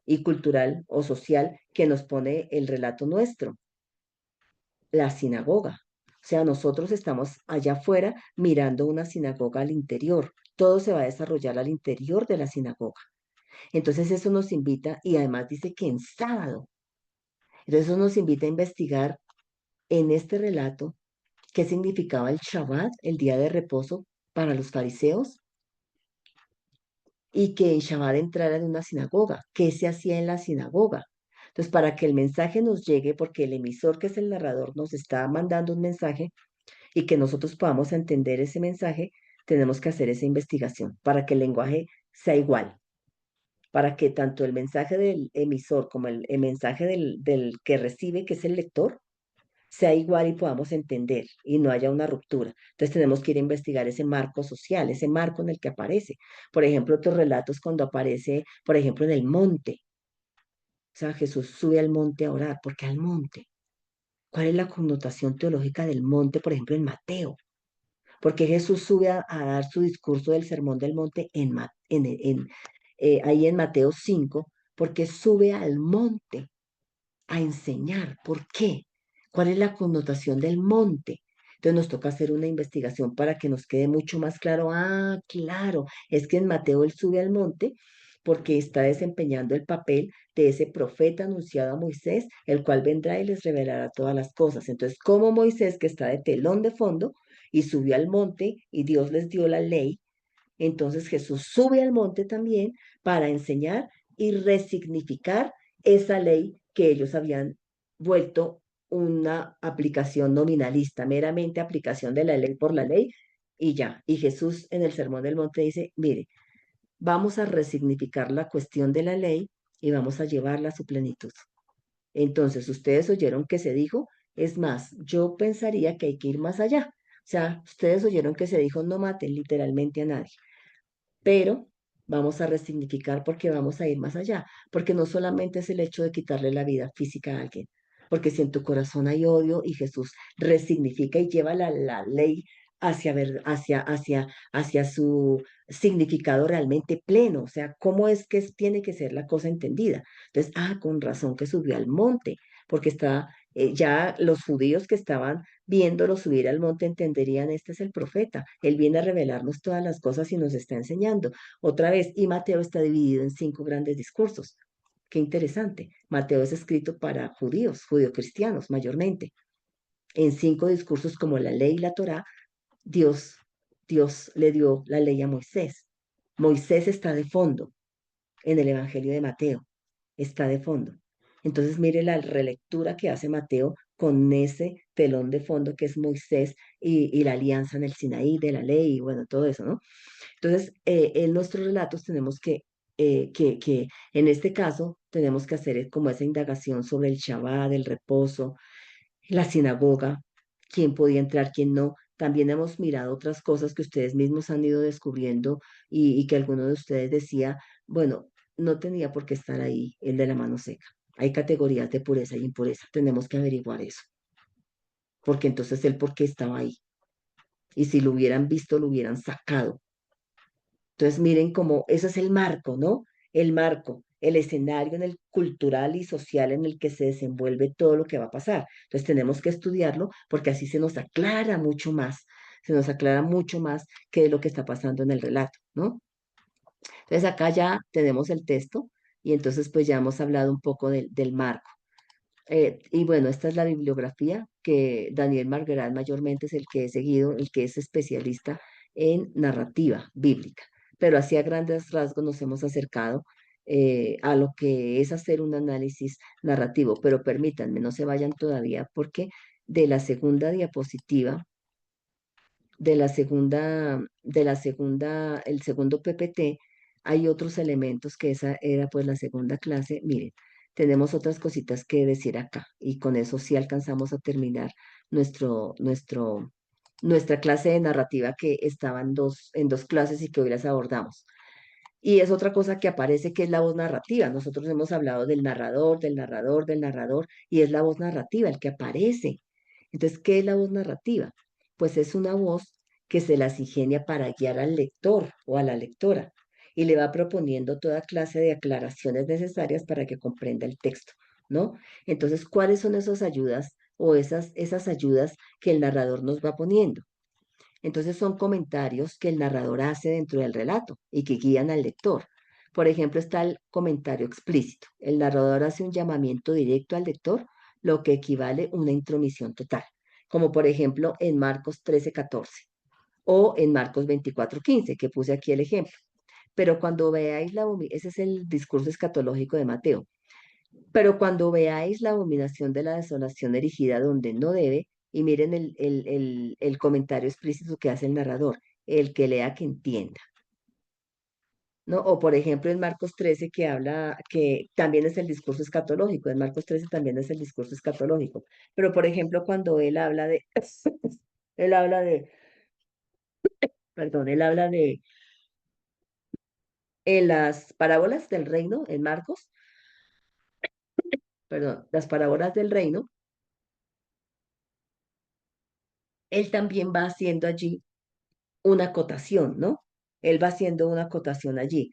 y cultural o social que nos pone el relato nuestro? La sinagoga. O sea, nosotros estamos allá afuera mirando una sinagoga al interior. Todo se va a desarrollar al interior de la sinagoga. Entonces eso nos invita, y además dice que en sábado. Entonces eso nos invita a investigar en este relato qué significaba el Shabbat, el día de reposo para los fariseos, y que en Shabbat entrara en una sinagoga. ¿Qué se hacía en la sinagoga? Entonces, para que el mensaje nos llegue, porque el emisor, que es el narrador, nos está mandando un mensaje y que nosotros podamos entender ese mensaje, tenemos que hacer esa investigación para que el lenguaje sea igual, para que tanto el mensaje del emisor como el mensaje del que recibe, que es el lector, sea igual y podamos entender y no haya una ruptura. Entonces tenemos que ir a investigar ese marco social, ese marco en el que aparece. Por ejemplo, otros relatos cuando aparece, por ejemplo, en el monte. O sea, Jesús sube al monte a orar. ¿Por qué al monte? ¿Cuál es la connotación teológica del monte, por ejemplo, en Mateo? Porque Jesús sube a dar su discurso del Sermón del Monte ahí en Mateo 5, porque sube al monte a enseñar. ¿Por qué? ¿Cuál es la connotación del monte? Entonces nos toca hacer una investigación para que nos quede mucho más claro. Ah, claro, es que en Mateo él sube al monte porque está desempeñando el papel de ese profeta anunciado a Moisés, el cual vendrá y les revelará todas las cosas. Entonces, como Moisés, que está de telón de fondo y subió al monte y Dios les dio la ley, entonces Jesús sube al monte también para enseñar y resignificar esa ley que ellos habían vuelto una aplicación nominalista, meramente aplicación de la ley por la ley y ya. Y Jesús en el Sermón del Monte dice, mire, vamos a resignificar la cuestión de la ley y vamos a llevarla a su plenitud. Entonces, ustedes oyeron que se dijo, es más, yo pensaría que hay que ir más allá. O sea, ustedes oyeron que se dijo, no maten literalmente a nadie, pero vamos a resignificar porque vamos a ir más allá, porque no solamente es el hecho de quitarle la vida física a alguien, porque si en tu corazón hay odio y Jesús resignifica y lleva la ley hacia su significado realmente pleno, o sea, cómo es que tiene que ser la cosa entendida. Entonces, con razón que subió al monte, porque ya los judíos que estaban viéndolo subir al monte entenderían, este es el profeta, él viene a revelarnos todas las cosas y nos está enseñando. Otra vez, y Mateo está dividido en 5 grandes discursos. Qué interesante. Mateo es escrito para judíos, judio-cristianos mayormente. En 5 discursos como la ley y la Torá, Dios, Dios le dio la ley a Moisés. Moisés está de fondo en el Evangelio de Mateo, está de fondo. Entonces mire la relectura que hace Mateo con ese telón de fondo que es Moisés y la alianza en el Sinaí de la ley y bueno, todo eso, ¿no? Entonces, en nuestros relatos tenemos que en este caso, tenemos que hacer como esa indagación sobre el Shabbat, el reposo, la sinagoga, quién podía entrar, quién no. También hemos mirado otras cosas que ustedes mismos han ido descubriendo y que alguno de ustedes decía, bueno, no tenía por qué estar ahí el de la mano seca. Hay categorías de pureza y impureza. Tenemos que averiguar eso, porque entonces él por qué estaba ahí. Y si lo hubieran visto, lo hubieran sacado. Entonces miren cómo ese es el marco, ¿no? El marco, el escenario en el cultural y social en el que se desenvuelve todo lo que va a pasar. Entonces tenemos que estudiarlo porque así se nos aclara mucho más qué es lo que está pasando en el relato, ¿no? Entonces acá ya tenemos el texto y entonces pues ya hemos hablado un poco del marco. Y bueno, esta es la bibliografía que Daniel Marguerite mayormente es el que he seguido, el que es especialista en narrativa bíblica, pero así a grandes rasgos nos hemos acercado a lo que es hacer un análisis narrativo, pero permítanme, no se vayan todavía porque de la segunda diapositiva, el segundo PPT, hay otros elementos que esa era pues la segunda clase. Miren, tenemos otras cositas que decir acá y con eso sí alcanzamos a terminar nuestra clase de narrativa que estaba en dos clases y que hoy las abordamos. Y es otra cosa que aparece que es la voz narrativa. Nosotros hemos hablado del narrador, del narrador, del narrador, y es la voz narrativa el que aparece. Entonces, ¿qué es la voz narrativa? Pues es una voz que se las ingenia para guiar al lector o a la lectora y le va proponiendo toda clase de aclaraciones necesarias para que comprenda el texto, ¿no? Entonces, ¿cuáles son esas ayudas o esas ayudas que el narrador nos va poniendo? Entonces son comentarios que el narrador hace dentro del relato y que guían al lector. Por ejemplo, está el comentario explícito. El narrador hace un llamamiento directo al lector, lo que equivale a una intromisión total, como por ejemplo en Marcos 13:14 o en Marcos 24:15, que puse aquí el ejemplo. Pero cuando veáis ese es el discurso escatológico de Mateo. Pero cuando veáis la abominación de la desolación erigida donde no debe, y miren el comentario explícito que hace el narrador, el que lea que entienda, ¿no? O por ejemplo en Marcos 13 que habla, que también es el discurso escatológico, en Marcos 13 también es el discurso escatológico, pero por ejemplo cuando él habla de, él habla de, perdón, él habla de, en las parábolas del reino, en Marcos, perdón, las parábolas del reino, él también va haciendo allí una acotación, ¿no? Él va haciendo una acotación allí.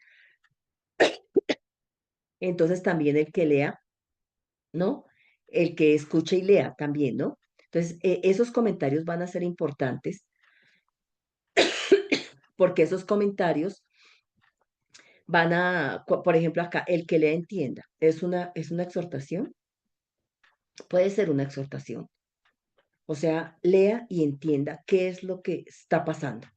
Entonces también el que lea, ¿no? El que escuche y lea también, ¿no? Entonces, esos comentarios van a ser importantes porque esos comentarios van a, por ejemplo, acá, el que lea entienda, es una exhortación, puede ser una exhortación. O sea, lea y entienda qué es lo que está pasando,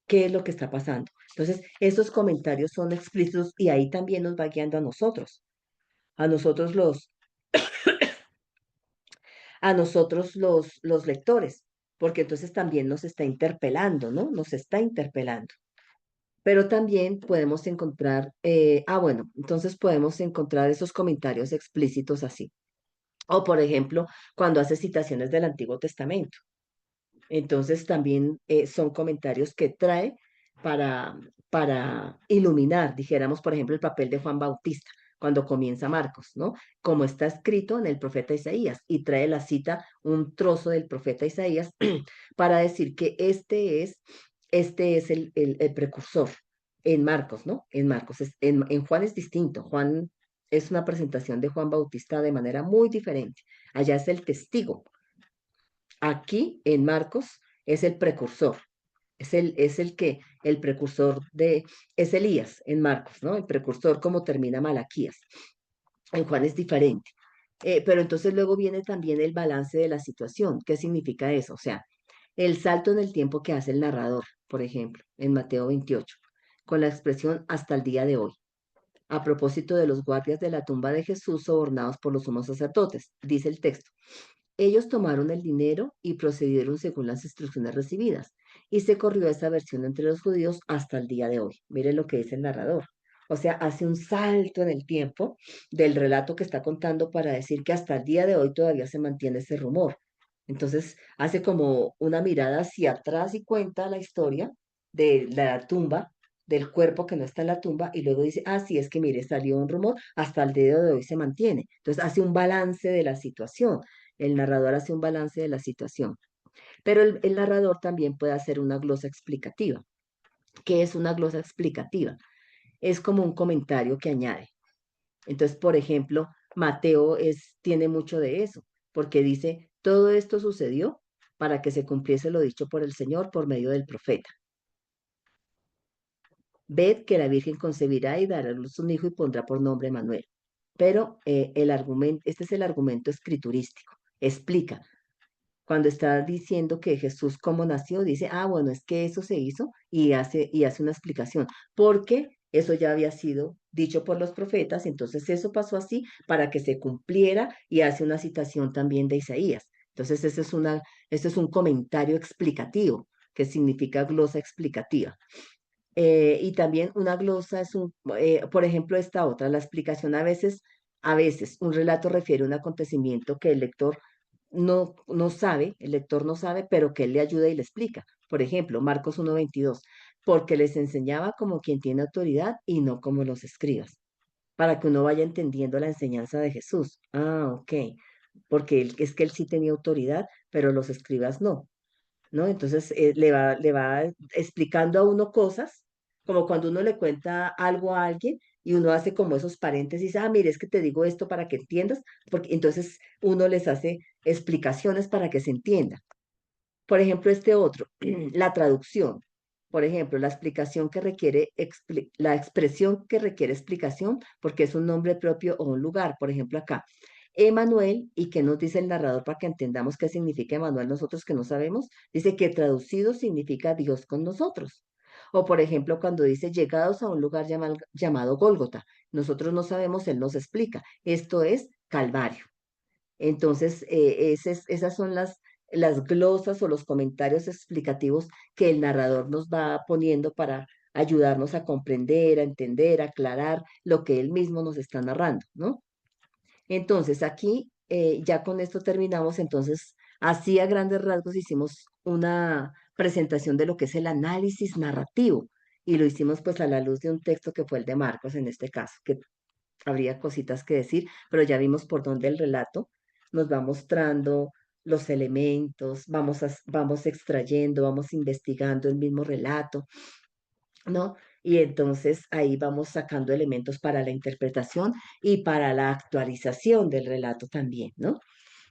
qué es lo que está pasando. Entonces, esos comentarios son explícitos y ahí también nos va guiando a nosotros los lectores, porque entonces también nos está interpelando, ¿no? Nos está interpelando. Pero también podemos encontrar, bueno, entonces podemos encontrar esos comentarios explícitos así. O por ejemplo, cuando hace citaciones del Antiguo Testamento. Entonces también son comentarios que trae para, para iluminar, dijéramos, por ejemplo, el papel de Juan Bautista cuando comienza Marcos, ¿no? Como está escrito en el profeta Isaías y trae la cita, un trozo del profeta Isaías para decir que este es el precursor en Marcos, ¿no? En Marcos, en Juan es distinto, Juan es una presentación de Juan Bautista de manera muy diferente, allá es el testigo. Aquí en Marcos es el precursor, el precursor es Elías en Marcos, ¿no? El precursor como termina Malaquías. En Juan es diferente. Pero entonces luego viene también el balance de la situación. ¿Qué significa eso? O sea, el salto en el tiempo que hace el narrador, por ejemplo, en Mateo 28, con la expresión hasta el día de hoy. A propósito de los guardias de la tumba de Jesús sobornados por los sumos sacerdotes, dice el texto. Ellos tomaron el dinero y procedieron según las instrucciones recibidas, y se corrió esa versión entre los judíos hasta el día de hoy. Mire lo que dice el narrador. O sea, hace un salto en el tiempo del relato que está contando para decir que hasta el día de hoy todavía se mantiene ese rumor. Entonces, hace como una mirada hacia atrás y cuenta la historia de la tumba, del cuerpo que no está en la tumba, y luego dice, sí, es que mire, salió un rumor, hasta el día de hoy se mantiene. Entonces, hace un balance de la situación. El narrador hace un balance de la situación, pero el narrador también puede hacer una glosa explicativa. ¿Qué es una glosa explicativa? Es como un comentario que añade. Entonces, por ejemplo, Mateo tiene mucho de eso, porque dice, todo esto sucedió para que se cumpliese lo dicho por el Señor por medio del profeta. Ved que la Virgen concebirá y dará a luz un hijo y pondrá por nombre Manuel. Pero este es el argumento escriturístico. Explica, cuando está diciendo que Jesús cómo nació, dice, bueno, es que eso se hizo y hace una explicación, porque eso ya había sido dicho por los profetas, entonces eso pasó así para que se cumpliera y hace una citación también de Isaías. Entonces, ese es un comentario explicativo, que significa glosa explicativa. Y también una glosa por ejemplo, esta otra, la explicación a veces, un relato refiere a un acontecimiento que el lector no sabe, el lector no sabe, pero que él le ayuda y le explica. Por ejemplo, Marcos 1:22, porque les enseñaba como quien tiene autoridad y no como los escribas, para que uno vaya entendiendo la enseñanza de Jesús. Ok, porque es que él sí tenía autoridad, pero los escribas no. ¿No? Entonces le va explicando a uno cosas, como cuando uno le cuenta algo a alguien y uno hace como esos paréntesis, mire, es que te digo esto para que entiendas, porque entonces uno les hace explicaciones para que se entienda. Por ejemplo, este otro, la traducción. Por ejemplo, la explicación que requiere, la expresión que requiere explicación, porque es un nombre propio o un lugar. Por ejemplo, acá, Emanuel, ¿y qué nos dice el narrador para que entendamos qué significa Emanuel nosotros que no sabemos? Dice que traducido significa Dios con nosotros. O por ejemplo, cuando dice llegados a un lugar llamado Gólgota, nosotros no sabemos, él nos explica. Esto es Calvario. Entonces, esas son las glosas o los comentarios explicativos que el narrador nos va poniendo para ayudarnos a comprender, a entender, a aclarar lo que él mismo nos está narrando, ¿no? Entonces, aquí ya con esto terminamos. Entonces, así a grandes rasgos hicimos una presentación de lo que es el análisis narrativo y lo hicimos pues a la luz de un texto que fue el de Marcos en este caso, que habría cositas que decir, pero ya vimos por dónde el relato nos va mostrando los elementos, vamos extrayendo, vamos investigando el mismo relato, ¿no? Y entonces ahí vamos sacando elementos para la interpretación y para la actualización del relato también, ¿no?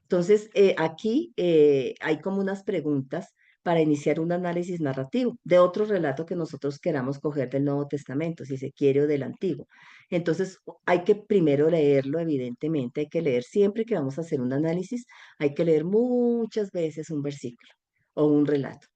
Entonces, aquí hay como unas preguntas para iniciar un análisis narrativo de otro relato que nosotros queramos coger del Nuevo Testamento, si se quiere, o del Antiguo. Entonces, hay que primero leerlo, evidentemente, hay que leer siempre que vamos a hacer un análisis, hay que leer muchas veces un versículo o un relato.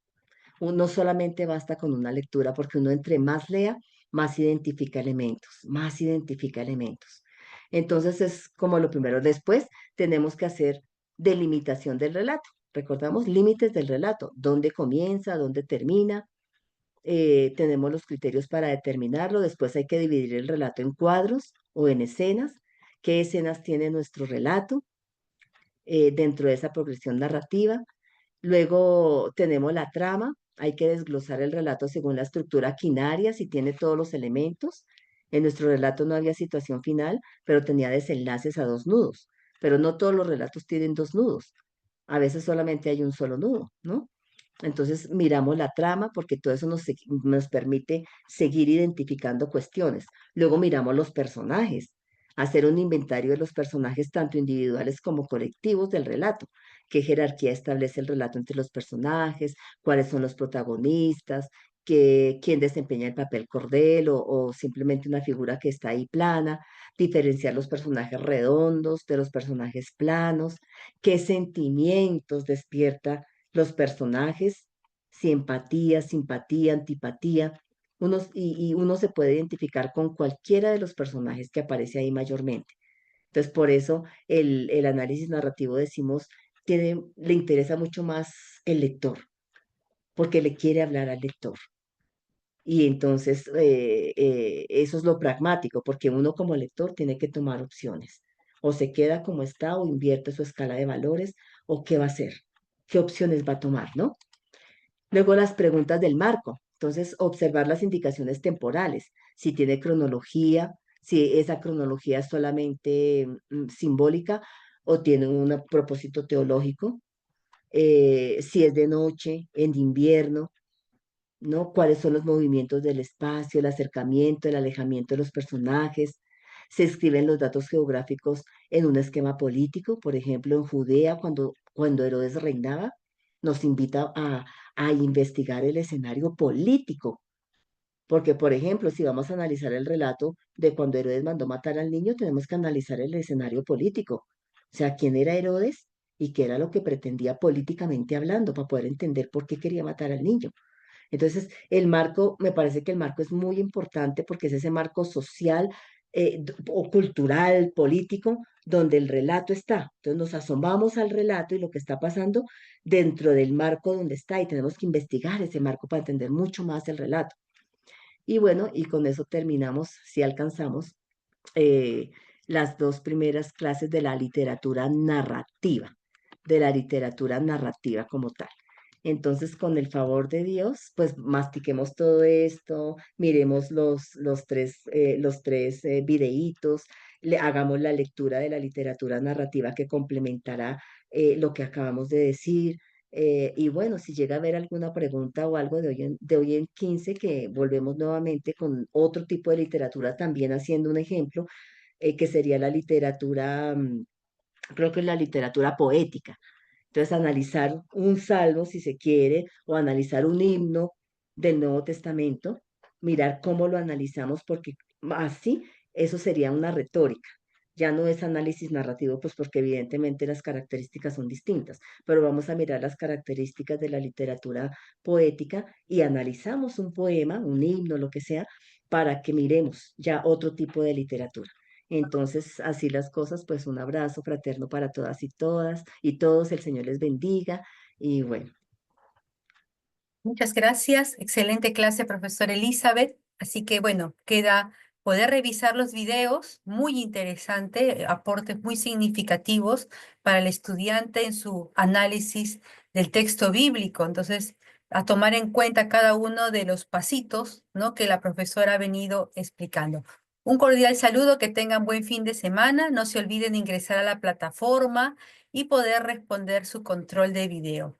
No solamente basta con una lectura, porque uno entre más lea, más identifica elementos, más identifica elementos. Entonces es como lo primero. Después tenemos que hacer delimitación del relato. Recordamos límites del relato, dónde comienza, dónde termina. Tenemos los criterios para determinarlo. Después hay que dividir el relato en cuadros o en escenas. ¿Qué escenas tiene nuestro relato dentro de esa progresión narrativa? Luego tenemos la trama, hay que desglosar el relato según la estructura quinaria, si tiene todos los elementos. En nuestro relato no había situación final, pero tenía desenlaces a dos nudos. Pero no todos los relatos tienen dos nudos. A veces solamente hay un solo nudo, ¿no? Entonces miramos la trama porque todo eso nos permite seguir identificando cuestiones. Luego miramos los personajes, hacer un inventario de los personajes tanto individuales como colectivos del relato. ¿Qué jerarquía establece el relato entre los personajes? ¿Cuáles son los protagonistas? ¿Quién desempeña el papel cordel o simplemente una figura que está ahí plana? Diferenciar los personajes redondos de los personajes planos. ¿Qué sentimientos despierta los personajes? Si empatía, simpatía, antipatía. Y uno se puede identificar con cualquiera de los personajes que aparece ahí mayormente. Entonces, por eso el análisis narrativo, decimos, le interesa mucho más el lector, porque le quiere hablar al lector. Y entonces eso es lo pragmático, porque uno como lector tiene que tomar opciones. O se queda como está o invierte su escala de valores, o qué va a hacer, qué opciones va a tomar, ¿no? Luego las preguntas del marco. Entonces, observar las indicaciones temporales, si tiene cronología, si esa cronología es solamente simbólica o tiene un propósito teológico, si es de noche, en invierno, ¿no? ¿Cuáles son los movimientos del espacio, el acercamiento, el alejamiento de los personajes? Se escriben los datos geográficos en un esquema político, por ejemplo, en Judea, cuando Herodes reinaba, nos invita a investigar el escenario político, porque, por ejemplo, si vamos a analizar el relato de cuando Herodes mandó matar al niño, tenemos que analizar el escenario político, o sea, quién era Herodes y qué era lo que pretendía políticamente hablando, para poder entender por qué quería matar al niño. Entonces, el marco, me parece que el marco es muy importante porque es ese marco social o cultural, político, donde el relato está. Entonces, nos asomamos al relato y lo que está pasando dentro del marco donde está y tenemos que investigar ese marco para entender mucho más el relato. Y bueno, y con eso terminamos, si alcanzamos, eh, las dos primeras clases de la literatura narrativa como tal. Entonces, con el favor de Dios, pues mastiquemos todo esto, miremos los tres videitos, hagamos la lectura de la literatura narrativa que complementará lo que acabamos de decir. Y bueno, si llega a haber alguna pregunta o algo de hoy en 15, que volvemos nuevamente con otro tipo de literatura, también haciendo un ejemplo, que sería la literatura, creo que es la literatura poética. Entonces, analizar un salmo, si se quiere, o analizar un himno del Nuevo Testamento, mirar cómo lo analizamos, porque así eso sería una retórica. Ya no es análisis narrativo, pues porque evidentemente las características son distintas, pero vamos a mirar las características de la literatura poética y analizamos un poema, un himno, lo que sea, para que miremos ya otro tipo de literatura. Entonces, así las cosas, pues un abrazo fraterno para todas y todos, el Señor les bendiga y bueno. Muchas gracias. Excelente clase, profesora Elizabeth. Así que bueno, queda poder revisar los videos, muy interesante, aportes muy significativos para el estudiante en su análisis del texto bíblico. Entonces, a tomar en cuenta cada uno de los pasitos, ¿no?, que la profesora ha venido explicando. Un cordial saludo, que tengan buen fin de semana. No se olviden de ingresar a la plataforma y poder responder su control de video.